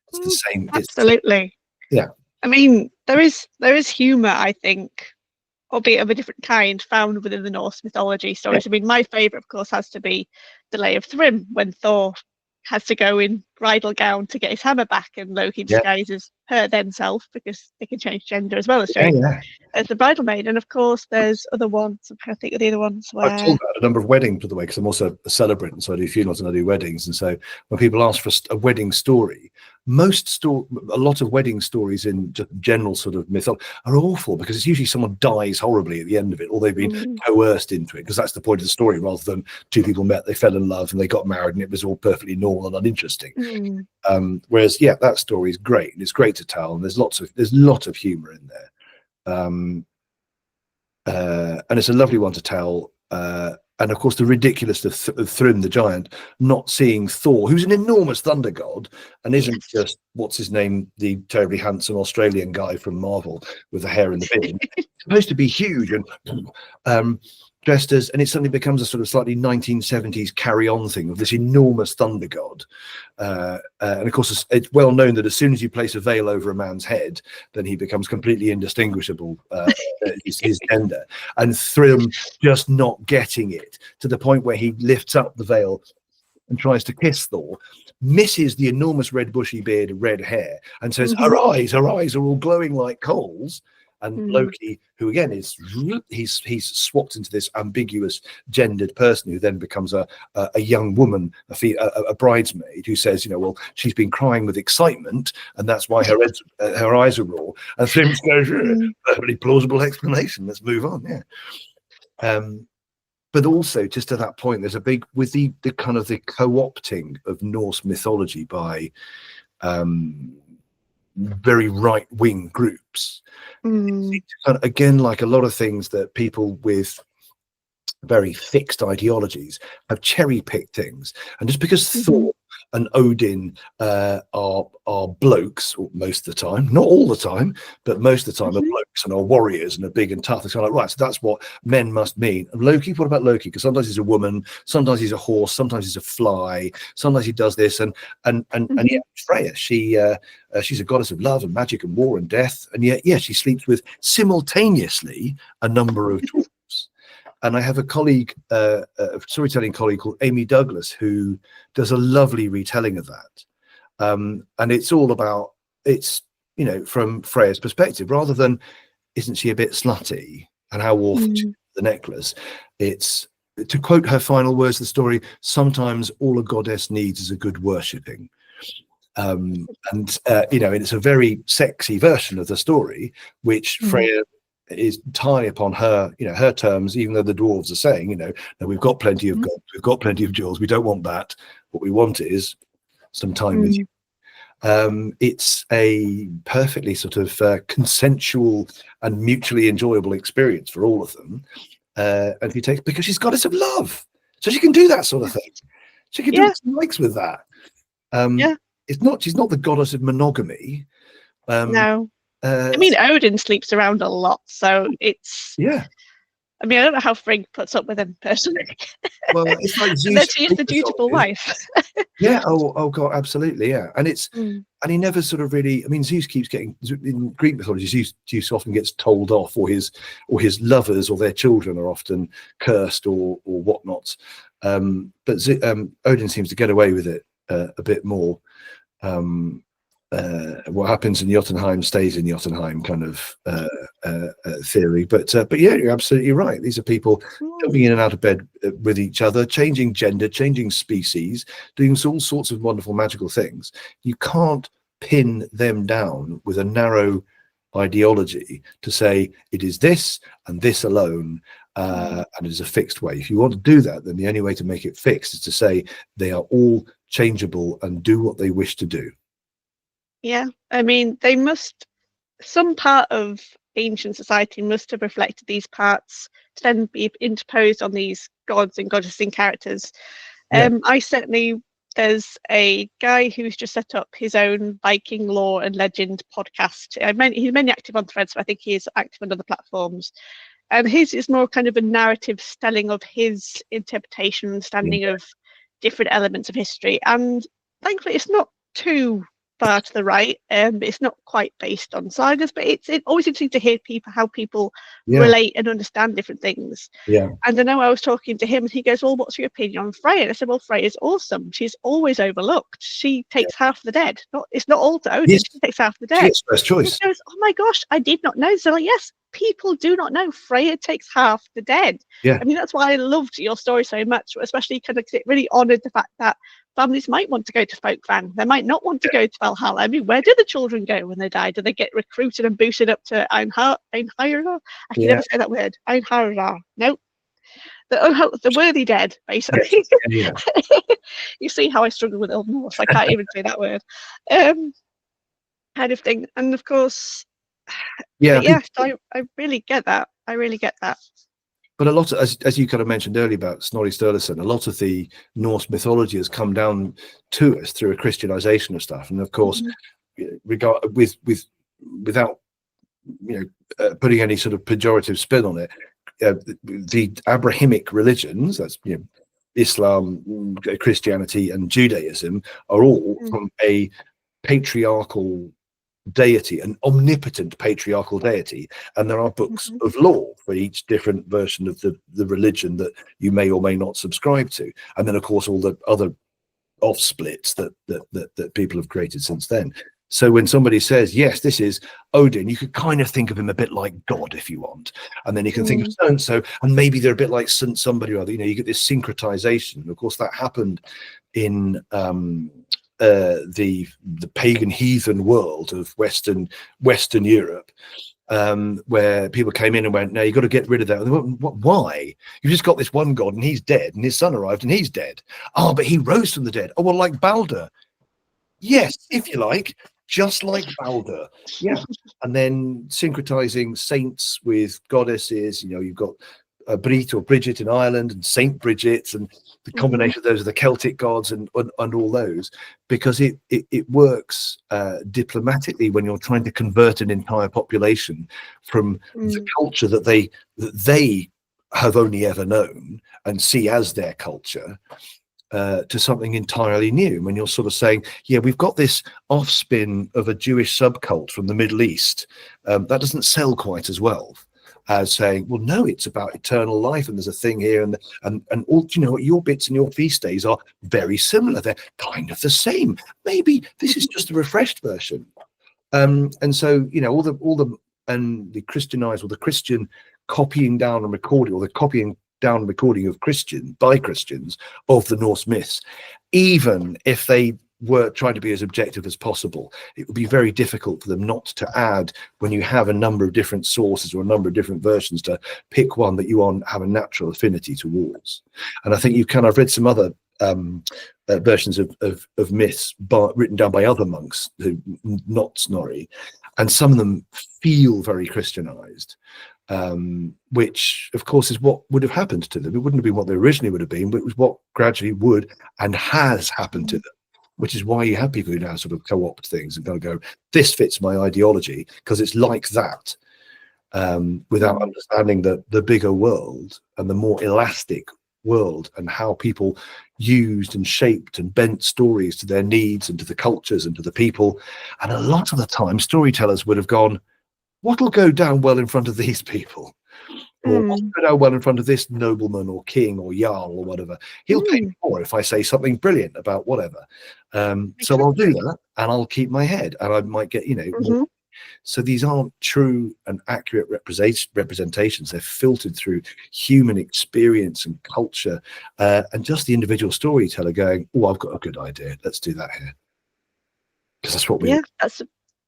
S2: It's the same.
S1: Absolutely.
S2: Yeah.
S1: I mean, there is humor, I think, albeit of a different kind, found within the Norse mythology stories. I mean, my favourite, of course, has to be the Lay of Thrym, when Thor has to go in bridal gown to get his hammer back, and Loki disguises her then self, because they can change gender as well as as the bridal maid. And of course, there's other ones. I'm trying to think of the other ones.
S2: I've told about a number of weddings, by the way, because I'm also a celebrant, and so I do funerals and I do weddings. And so when people ask for a wedding story, a lot of wedding stories in just general sort of mythology are awful, because it's usually someone dies horribly at the end of it, or they've been coerced into it, because that's the point of the story, rather than two people met, they fell in love and they got married and it was all perfectly normal and uninteresting. Whereas that story is great, and it's great to tell, and there's a lot of humor in there, and it's a lovely one to tell. And of course, the ridiculousness of Thrym the giant not seeing Thor, who's an enormous thunder god, and isn't just, what's his name, the terribly handsome Australian guy from Marvel with the hair and the beard. It's supposed to be huge and dressed as, and it suddenly becomes a sort of slightly 1970s carry-on thing of this enormous thunder god. And of course, it's well known that as soon as you place a veil over a man's head, then he becomes completely indistinguishable, his gender. And Thrym just not getting it, to the point where he lifts up the veil and tries to kiss Thor, misses the enormous red bushy beard and red hair, and says, her eyes are all glowing like coals. and
S1: Mm.
S2: Loki, who again is he's swapped into this ambiguous gendered person who then becomes a young woman, a bridesmaid, who says, well, she's been crying with excitement, and that's why her eyes are raw. And Sims goes, perfectly plausible explanation. Let's move on. Yeah. But also, just to that point, there's a big with the kind of the co-opting of Norse mythology by very right-wing groups. Again, like a lot of things that people with very fixed ideologies have cherry-picked things, and just because Thor and Odin are blokes most of the time, not all the time, but most of the time are blokes and are warriors and are big and tough. It's kind of like, right, so that's what men must mean. And Loki, what about Loki? Because sometimes he's a woman, sometimes he's a horse, sometimes he's a fly, sometimes he does this, and yeah, Freya, she's a goddess of love and magic and war and death, and yet she sleeps with simultaneously a number of dwarves. And I have a colleague, a storytelling colleague called Amy Douglas, who does a lovely retelling of that. And it's all about, from Freya's perspective, rather than, isn't she a bit slutty and how awful she is with the necklace? It's, to quote her final words of the story, sometimes all a goddess needs is a good worshipping. And it's a very sexy version of the story, which Freya is entirely upon her, her terms, even though the dwarves are saying, no, we've got plenty of gold, we've got plenty of jewels, we don't want that. What we want is some time with you. It's a perfectly sort of consensual and mutually enjoyable experience for all of them. And if you take, because she's goddess of love, so she can do that sort of thing. She can do what she likes with that. She's not the goddess of monogamy.
S1: No. I mean, Odin sleeps around a lot, so it's...
S2: Yeah.
S1: I mean, I don't know how Frigg puts up with him personally.
S2: Well, it's like Zeus.
S1: And then she is the dutiful wife.
S2: Yeah. Oh God, absolutely. Yeah. And it's and he never sort of really. I mean, Zeus keeps getting, in Greek mythology, Zeus often gets told off, or his lovers or their children are often cursed or whatnot. But Odin seems to get away with it a bit more. What happens in Jotunheim stays in Jotunheim kind of theory, but yeah, you're absolutely right. These are people jumping in and out of bed with each other, changing gender, changing species, doing all sorts of wonderful magical things. You can't pin them down with a narrow ideology to say it is this and this alone, and it is a fixed way. If you want to do that, then the only way to make it fixed is to say they are all changeable and do what they wish to do.
S1: Yeah, I mean, some part of ancient society must have reflected these parts to then be interposed on these gods and goddesses and characters. There's a guy who's just set up his own Viking lore and legend podcast. He's mainly active on Threads, but I think he is active on other platforms. And his is more kind of a narrative telling of his interpretation and understanding of different elements of history. And thankfully, it's not too far to the right. It's not quite based on sagas, but it's always interesting to hear how people relate and understand different things.
S2: Yeah.
S1: And I know I was talking to him, and he goes, "Well, what's your opinion on Freya?" And I said, "Well, Freya's awesome. She's always overlooked. She takes half the dead. It's not all to Odin.
S2: Yes.
S1: She takes half the dead."
S2: Yes, first choice.
S1: He goes, "Oh my gosh, I did not know." So, like, yes, people do not know Freya takes half the dead.
S2: Yeah.
S1: I mean, that's why I loved your story so much, especially because it really honoured the fact that families might want to go to Folkvang. They might not want to go to Valhalla. I mean, where do the children go when they die? Do they get recruited and boosted up to Einherjar? I can never say that word. Einherjar. Nope. The worthy dead, basically.
S2: Yeah.
S1: You see how I struggle with Old Norse. I can't even say that word. Kind of thing. And of course, I really get that. I really get that.
S2: But a lot of, as you kind of mentioned earlier about Snorri Sturluson, a lot of the Norse mythology has come down to us through a Christianization of stuff. And of course, without putting any sort of pejorative spin on it, the Abrahamic religions, that's Islam, Christianity, and Judaism, are all from a patriarchal deity, an omnipotent patriarchal deity, and there are books of law for each different version of the religion that you may or may not subscribe to, and then of course all the other off splits that people have created since then. So when somebody says, yes, this is Odin, you could kind of think of him a bit like God, if you want. And then you can think of so-and-so, and maybe they're a bit like somebody or other. You get this syncretization. And of course, that happened in the pagan heathen world of Western Europe, where people came in and went, no, you've got to get rid of that. And they went, why? You've just got this one god and he's dead, and his son arrived and he's dead. Oh, but he rose from the dead. Oh, well, like Balder. Yes, if you like, just like Balder. Yeah. And then syncretizing saints with goddesses. You've got Brit or Bridget in Ireland, and Saint Bridget, and the combination of those are the Celtic gods, and all those, because it works diplomatically when you're trying to convert an entire population from the culture that they have only ever known and see as their culture, to something entirely new. When you're sort of saying, yeah, we've got this offspin of a Jewish subcult from the Middle East, that doesn't sell quite as well as saying, well, no, it's about eternal life, and there's a thing here, and all, your bits and your feast days are very similar. They're kind of the same. Maybe this is just a refreshed version. And so, all the and the Christianized, or the Christian copying down and recording, or the copying down and recording of by Christians of the Norse myths, even if they were trying to be as objective as possible, it would be very difficult for them not to add, when you have a number of different sources or a number of different versions, to pick one that you have a natural affinity towards. And I think I've read some other versions of myths written down by other monks, not Snorri, and some of them feel very Christianized, which of course is what would have happened to them. It wouldn't have been what they originally would have been, but it was what gradually would and has happened to them, which is why you have people who now sort of co-opt things and go, this fits my ideology, because it's like that, without understanding the bigger world and the more elastic world, and how people used and shaped and bent stories to their needs and to the cultures and to the people. And a lot of the time, storytellers would have gone, what'll go down well in front of these people? Or what'll go down well in front of this nobleman or king or jarl or whatever? He'll pay me more if I say something brilliant about whatever. So I'll do that, and I'll keep my head, and I might get, more. So these aren't true and accurate representations. They're filtered through human experience and culture, and just the individual storyteller going, oh, I've got a good idea. Let's do that here. Because that's what we...
S1: Yeah, that's a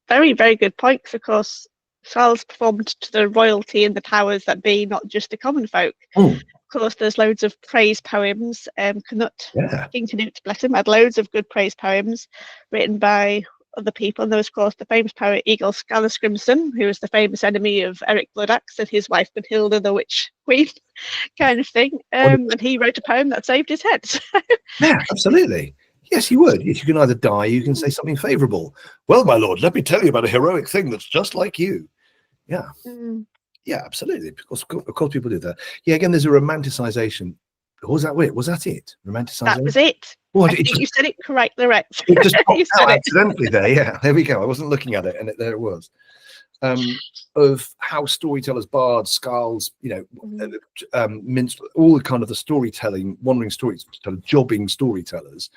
S1: very, very good point. Because, of course, Charles performed to the royalty in the powers that be, not just the common folk. Of course, there's loads of praise poems. King Canute, bless him, had loads of good praise poems written by other people. And there was, of course, the famous poet Egil Skallagrimsson, who was the famous enemy of Eric Bloodaxe and his wife Matilda, the witch queen, kind of thing. And he wrote a poem that saved his head.
S2: Yeah, absolutely. Yes, you would. Yes, you can either die, you can say something favourable. Well, my lord, let me tell you about a heroic thing that's just like you. Yeah. Yeah, absolutely. Of course people do that. Yeah, again, there's a romanticization. Was that it? Was that it? Romanticization?
S1: That was it.
S2: Oh,
S1: I think you said it correctly, right?
S2: It just popped out accidentally there. Yeah, there we go. I wasn't looking at it, and there it was. Of how storytellers, bards, skalds, minstrel, all the kind of the storytelling, wandering storyteller, jobbing storytellers.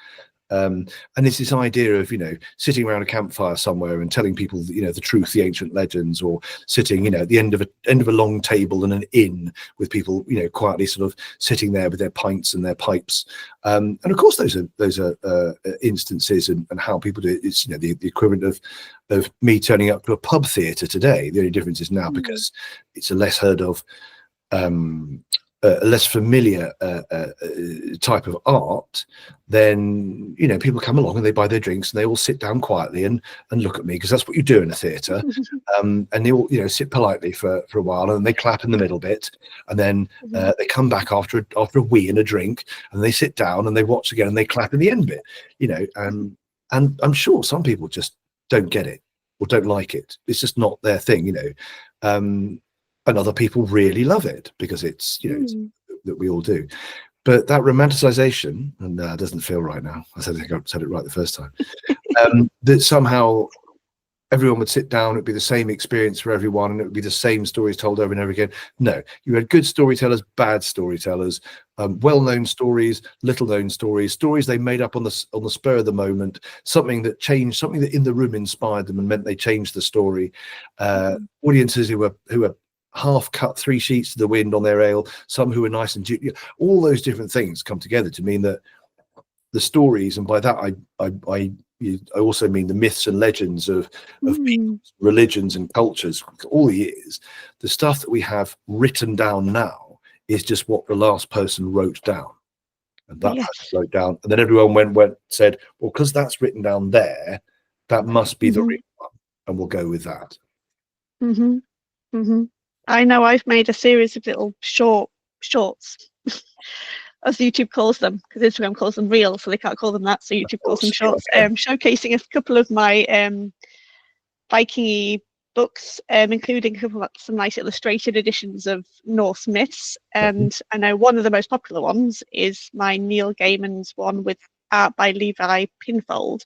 S2: And it's this idea of, sitting around a campfire somewhere and telling people, the truth, the ancient legends, or sitting, at the end of a long table in an inn with people, quietly sort of sitting there with their pints and their pipes. And of course, those are instances and how people do it. It's, the equivalent of me turning up to a pub theatre today. The only difference is now, because it's a less heard of, a less familiar type of art, then people come along and they buy their drinks and they all sit down quietly and look at me, because that's what you do in a theatre. And they all sit politely for a while, and they clap in the middle bit, and then they come back after a wee and a drink, and they sit down and they watch again and they clap in the end bit. And I'm sure some people just don't get it or don't like it. It's just not their thing. And other people really love it, because it's it's, that we all do. But that romanticization, and it doesn't feel right now. I think I said it right the first time. That somehow everyone would sit down, it'd be the same experience for everyone, and it would be the same stories told over and over again. No, you had good storytellers, bad storytellers, well-known stories, little-known stories, stories they made up on the spur of the moment, something that changed, something that in the room inspired them and meant they changed the story. Audiences who were half cut, 3 sheets to the wind on their ale, some who were nice and all those different things come together to mean that the stories, and by that I also mean the myths and legends of people's religions and cultures, all the years, the stuff that we have written down now is just what the last person wrote down. And that person wrote down, and then everyone said, well, because that's written down there, that must be the real one, and we'll go with that.
S1: I know I've made a series of little shorts, as YouTube calls them, because Instagram calls them reels, so they can't call them that, so YouTube calls them shorts, showcasing a couple of my Viking books, including a couple of some nice illustrated editions of Norse myths. And I know one of the most popular ones is my Neil Gaiman's one with art by Levi Pinfold.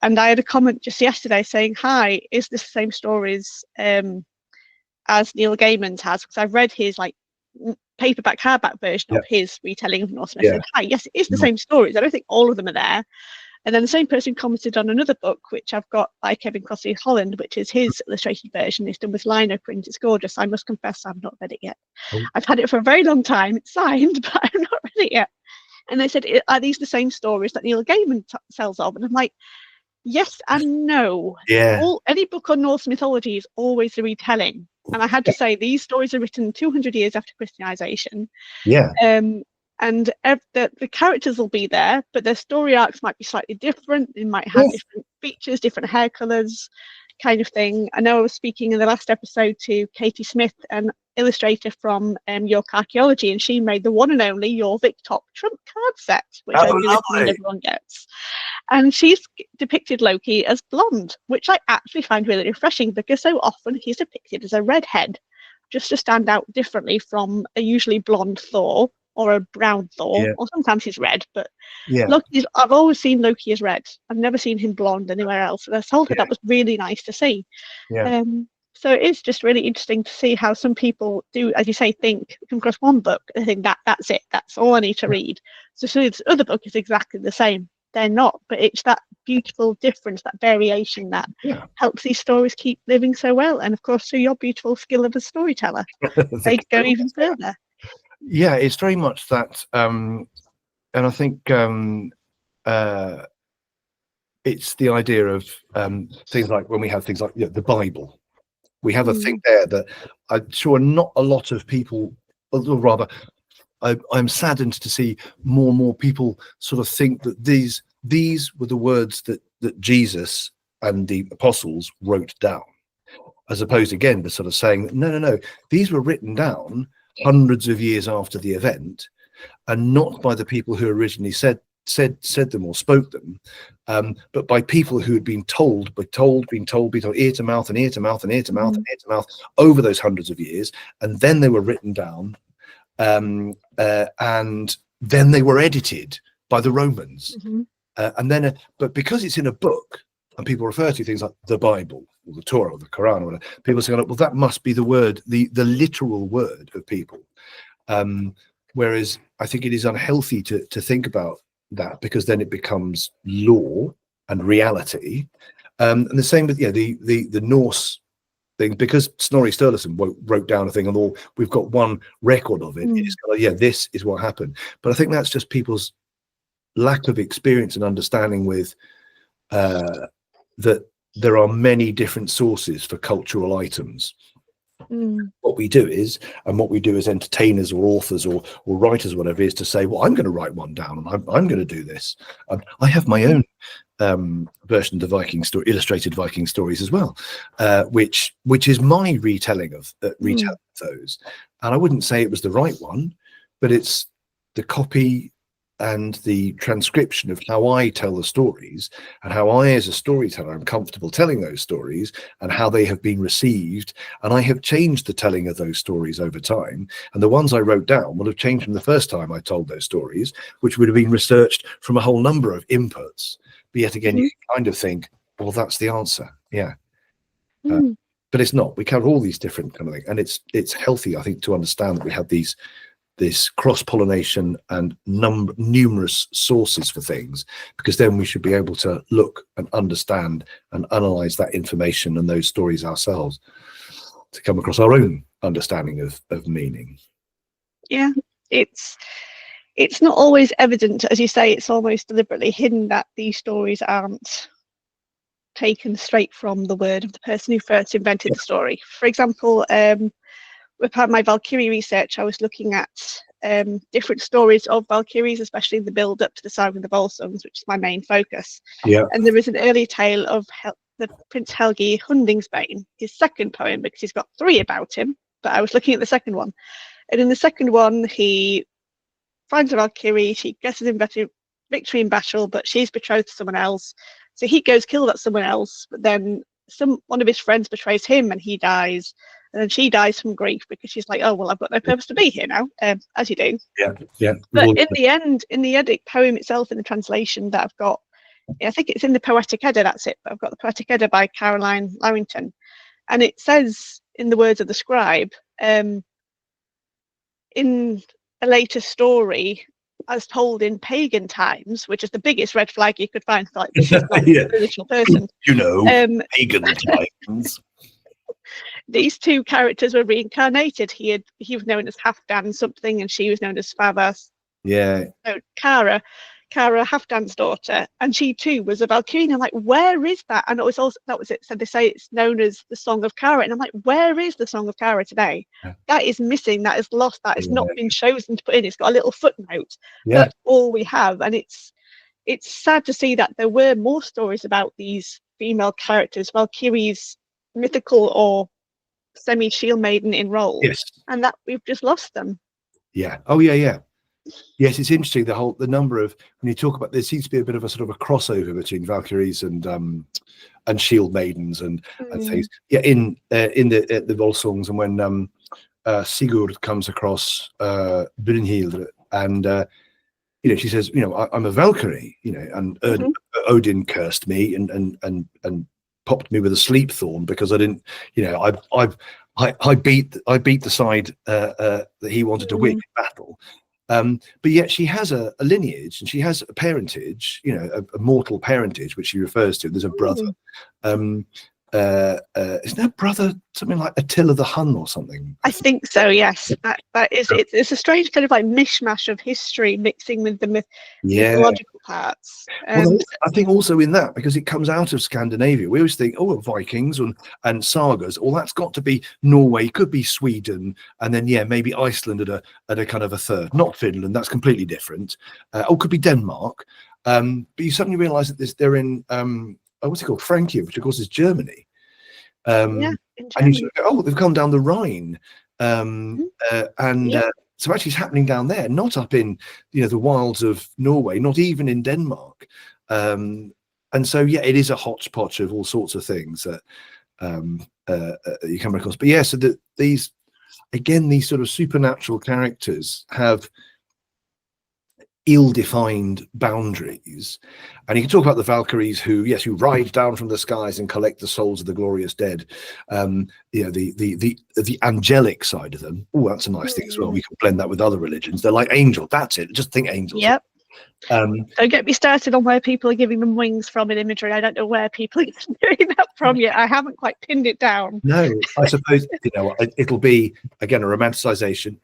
S1: And I had a comment just yesterday saying, hi, is this the same stories as Neil Gaiman's has? Because I've read his like paperback, hardback version of his retelling of Norse myths. And hi, yes, it is the same stories. I don't think all of them are there. And then the same person commented on another book, which I've got by Kevin Crossley Holland, which is his illustrated version. It's done with lino print. It's gorgeous. I must confess, I've not read it yet. I've had it for a very long time. It's signed, but I've not read it yet. And they said, are these the same stories that Neil Gaiman tells of? And I'm like, yes and no. Any book on Norse mythology is always a retelling. And I had to say, these stories are written 200 years after Christianization. And the characters will be there, but their story arcs might be slightly different. They might have different features, different hair colors, kind of thing. I know I was speaking in the last episode to Katie Smith, an illustrator from York Archaeology, and she made the one and only Jorvik top trump card set, which I do recommend everyone gets. And she's depicted Loki as blonde, which I actually find really refreshing, because so often he's depicted as a redhead, just to stand out differently from a usually blonde Thor or a brown Thor, or sometimes he's red, but I've always seen Loki as red. I've never seen him blonde anywhere else. And I told her that was really nice to see. So it's just really interesting to see how some people do, as you say, come across one book and think that's it, that's all I need to read. So this other book is exactly the same. They're not, but it's that beautiful difference, that variation that helps these stories keep living so well. And of course, through your beautiful skill of a storyteller, they go even further.
S2: Yeah, it's very much that, and I think it's the idea of things like when we have things like the Bible, we have a thing there that I'm sure not a lot of people, or rather, I'm saddened to see more and more people sort of think that these were the words that Jesus and the apostles wrote down, as opposed again to sort of saying no, these were written down hundreds of years after the event, and not by the people who originally said them or spoke them, but by people who had been told, ear to mouth and ear to mouth and ear to mouth and ear to mouth over those hundreds of years, and then they were written down, and then they were edited by the Romans, and then but because it's in a book and people refer to things like the Bible or the Torah or the Quran or whatever, people say, well, that must be the word, the literal word of people. Whereas I think it is unhealthy to think about that, because then it becomes law and reality. And the same with the Norse thing, because Snorri Sturluson wrote down a thing and we've got one record of it. It's kind of, this is what happened. But I think that's just people's lack of experience and understanding with that there are many different sources for cultural items. What we do is as entertainers or authors or writers or whatever, is to say, well, I'm going to write one down and I'm going to do this. I have my own version of the Viking story, illustrated Viking stories as well, which is my retelling of those. And I wouldn't say it was the right one, but it's the copy and the transcription of how I tell the stories, and how I, as a storyteller, am comfortable telling those stories, and how they have been received. And I have changed the telling of those stories over time. And the ones I wrote down will have changed from the first time I told those stories, which would have been researched from a whole number of inputs. But yet again, you kind of think, well, that's the answer. Yeah. But it's not. We cover all these different kind of things, and it's healthy, I think, to understand that we have this cross-pollination and numerous sources for things, because then we should be able to look and understand and analyze that information and those stories ourselves to come across our own understanding of meaning.
S1: Yeah, it's not always evident, as you say. It's almost deliberately hidden that these stories aren't taken straight from the word of the person who first invented the story. For example, with part of my Valkyrie research, I was looking at different stories of Valkyries, especially in the build up to the Saga of the Volsungs, which is my main focus.
S2: Yeah.
S1: And there is an early tale of the Prince Helgi Hundingsbane, his second poem, because he's got 3 about him, but I was looking at the second one. And in the second one, he finds a Valkyrie, she gets an victory in battle, but she's betrothed to someone else. So he goes kill that someone else, but then one of his friends betrays him and he dies. And then she dies from grief because she's like, oh, well, I've got no purpose to be here now, as you do.
S2: Yeah.
S1: But in the end, in the Eddic poem itself, in the translation that I've got, I think it's in the Poetic Edda, that's it, but I've got the Poetic Edda by Caroline Larrington. And it says, in the words of the scribe, in a later story, as told in pagan times, which is the biggest red flag you could find, like, this is not
S2: Yeah.
S1: an original person.
S2: Pagan times.
S1: These 2 characters were reincarnated. He was known as Halfdan something, and she was known as Favas.
S2: Yeah.
S1: So Kara Halfdan's daughter, and she too was a Valkyrie. And I'm like, where is that? And it was also, that was it. So they say it's known as the Song of Kara, and I'm like, where is the Song of Kara today?
S2: Yeah.
S1: That is missing. That is lost. That has not been chosen to put in. It's got a little footnote.
S2: Yeah.
S1: That's all we have, and it's sad to see that there were more stories about these female characters, Valkyries, mythical or semi-shield maiden in roles,
S2: Yes.
S1: and that we've just lost them.
S2: Yeah. Oh yeah. Yes, it's interesting, the number of, when you talk about, there seems to be a bit of a sort of a crossover between Valkyries and shield maidens and things. Yeah, in the Volsungs, and when Sigurd comes across Brynhild, and she says, I'm a Valkyrie, and Odin cursed me and popped me with a sleep thorn because I didn't, I beat the side that he wanted to win in battle. But yet she has a lineage, and she has a parentage, a mortal parentage, which she refers to. There's a brother. Isn't that brother something like Attila the Hun or something?
S1: I think so, yes. That is, it's a strange kind of like mishmash of history mixing with the mythological parts.
S2: Well, I think also in that, because it comes out of Scandinavia, we always think, Vikings and sagas, that's got to be Norway, could be Sweden, and then maybe Iceland at a kind of a third, not Finland, that's completely different. Could be Denmark. But you suddenly realise that they're in what's it called, Frankia, which of course is Germany. And you sort of go, they've come down the Rhine, so actually it's happening down there, not up in the wilds of Norway, not even in Denmark. And so it is a hodgepodge of all sorts of things that you come across. But so these sort of supernatural characters have ill-defined boundaries, and you can talk about the Valkyries who ride down from the skies and collect the souls of the glorious dead. The angelic side of them. That's a nice thing as well. We can blend that with other religions. They're like angels. That's it. Just think angels.
S1: Yep. Don't get me started on where people are giving them wings from in imagery. I don't know where people are doing that from yet. I haven't quite pinned it down.
S2: No, I suppose it'll be again a romanticization.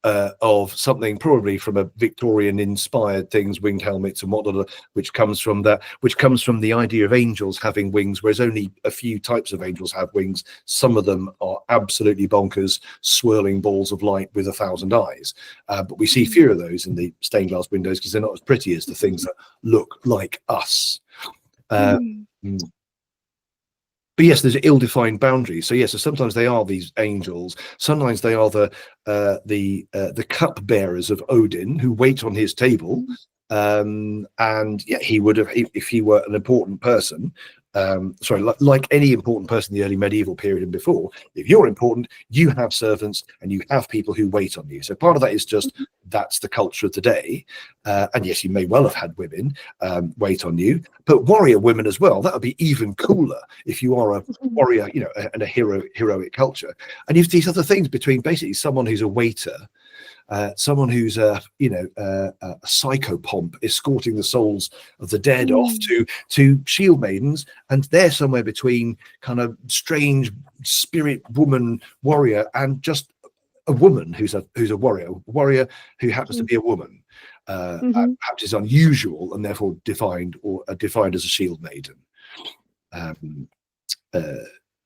S2: Of something probably from a Victorian inspired things, winged helmets and whatnot, which comes from the idea of angels having wings, whereas only a few types of angels have wings. Some of them are absolutely bonkers, swirling balls of light with 1,000 eyes, but we see fewer of those in the stained glass windows because they're not as pretty as the things that look like us. But yes, there's ill-defined boundaries. So so sometimes they are these angels. Sometimes they are the cup bearers of Odin who wait on his table. And he would have, if he were an important person, like any important person in the early medieval period and before, if you're important, you have servants and you have people who wait on you. So part of that is just that's the culture of the day. And yes, you may well have had women wait on you, but warrior women as well. That would be even cooler if you are a warrior, you know, and a heroic culture. And you've these other things between basically someone who's a waiter, someone who's a psychopomp escorting the souls of the dead off to shield maidens, and they're somewhere between kind of strange spirit woman warrior and just a woman who's a warrior who happens to be a woman, and perhaps is unusual and therefore defined as a shield maiden.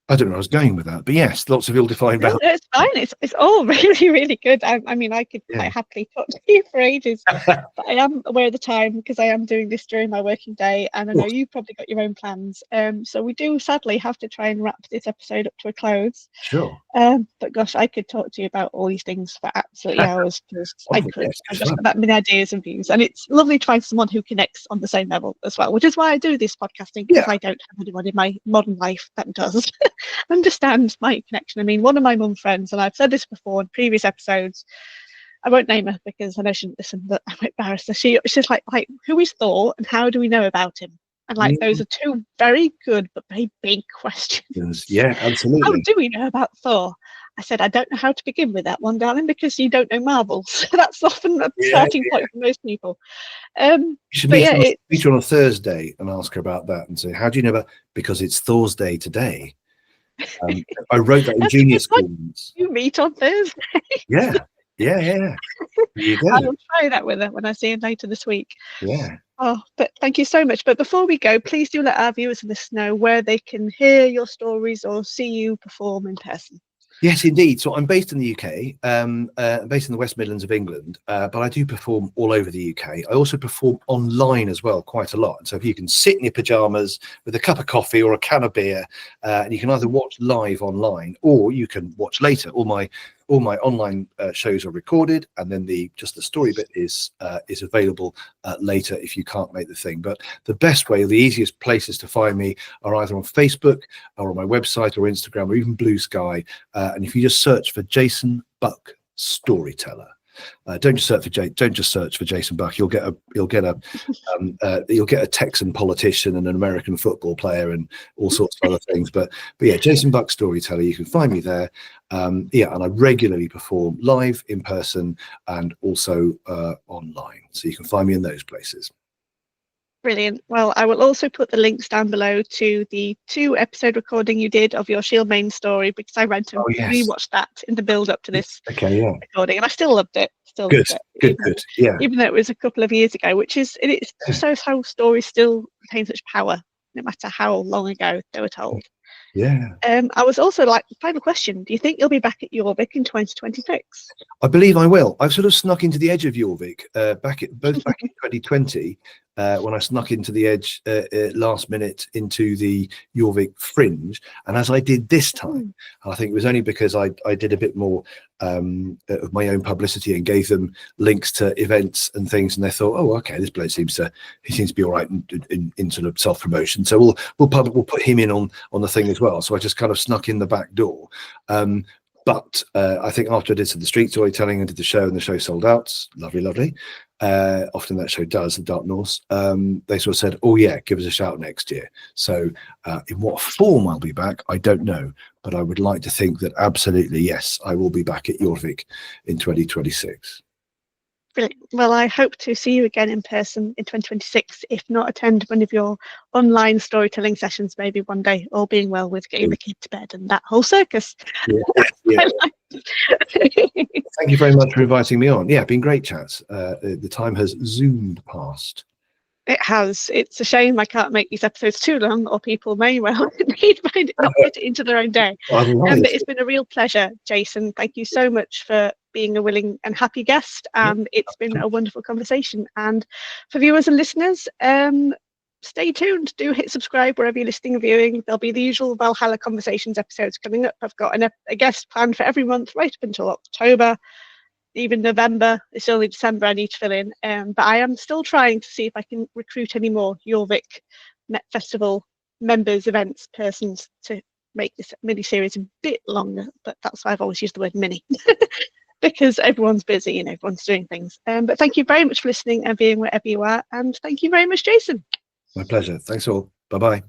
S2: I don't know where I was going with that, but yes, lots of ill-defined boundaries.
S1: No, it's fine. It's all really, really good. I mean, I could quite happily talk to you for ages, but I am aware of the time because I am doing this during my working day, and I know you've probably got your own plans. So we do sadly have to try and wrap this episode up to a close.
S2: Sure.
S1: But gosh, I could talk to you about all these things for absolutely hours. I could. Yes, I've just got that many ideas and views, and it's lovely to find someone who connects on the same level as well, which is why I do this podcasting, because I don't have anyone in my modern life that does. Understand my connection. I mean, one of my mum friends, and I've said this before in previous episodes, I won't name her because I know she shouldn't listen, but I'm embarrassed. She's like, who is Thor and how do we know about him? And like, those are two very good but very big questions.
S2: Yeah, absolutely.
S1: How do we know about Thor? I said, I don't know how to begin with that one, darling, because you don't know Marvel. So that's often a starting point for most people.
S2: You should meet her on a Thursday and ask her about that and say, how do you know about? Because it's Thor's Day today. I wrote that in junior school.
S1: You meet on Thursday.
S2: Yeah. You go.
S1: I will try that with her when I see her later this week.
S2: Yeah.
S1: Oh, but thank you so much. But before we go, please do let our viewers and listeners know where they can hear your stories or see you perform in person.
S2: Yes, indeed. So I'm based in the UK, based in the West Midlands of England, but I do perform all over the UK. I also perform online as well, quite a lot. So if you can sit in your pajamas with a cup of coffee or a can of beer, and you can either watch live online or you can watch later. All my online shows are recorded, and then the story bit is available later if you can't make the thing. But the best way, the easiest places to find me are either on Facebook or on my website or Instagram or even Blue Sky. And if you just search for Jason Buck Storyteller, don't just search for Jason Buck. You'll get a Texan politician and an American football player and all sorts of other things. But yeah, Jason Buck Storyteller. You can find me there. And I regularly perform live, in person, and also online. So you can find me in those places.
S1: Brilliant. Well, I will also put the links down below to the 2-episode recording you did of your Shield Main story, because I went and rewatched that in the build up to this recording, and I still loved it.
S2: Good. Yeah.
S1: Even though it was a couple of years ago, it just shows how stories still retain such power, no matter how long ago they were told.
S2: Yeah.
S1: I was also like, final question, do you think you'll be back at Jorvik in 2026?
S2: I believe I will. I've sort of snuck into the edge of Jorvik back in 2020 when I snuck into the edge last minute into the Jorvik fringe, and as I did this time, I think it was only because I did a bit more of my own publicity and gave them links to events and things, and they thought, oh, okay, this bloke seems to be all right in sort of self-promotion, so we'll put him in on the thing as well. So I just kind of snuck in the back door. But I think after I did some of the street storytelling and did the show, and the show sold out, lovely. Often that show does, the Dark Norse. They sort of said, oh yeah, give us a shout next year. So in what form I'll be back, I don't know. But I would like to think that absolutely, yes, I will be back at Jorvik in 2026.
S1: Brilliant. Well, I hope to see you again in person in 2026, if not attend one of your online storytelling sessions, maybe one day, all being well with getting the kid to bed and that whole circus.
S2: Yeah. Thank you very much for inviting me on. Yeah, been great chats. The time has zoomed past.
S1: It has. It's a shame I can't make these episodes too long, or people may well indeed find it not fit into their own day. But it's been a real pleasure, Jason. Thank you so much for being a willing and happy guest. And it's been a wonderful conversation. And for viewers and listeners, stay tuned. Do hit subscribe wherever you're listening or viewing. There'll be the usual Valhalla Conversations episodes coming up. I've got a guest planned for every month right up until October. Even November. It's only December I need to fill in, but I am still trying to see if I can recruit any more Jorvik Met Festival members, events, persons to make this mini series a bit longer, but that's why I've always used the word mini because everyone's busy and everyone's doing things. But thank you very much for listening and being wherever you are, and thank you very much, Jason.
S2: My pleasure. Thanks all. Bye-bye.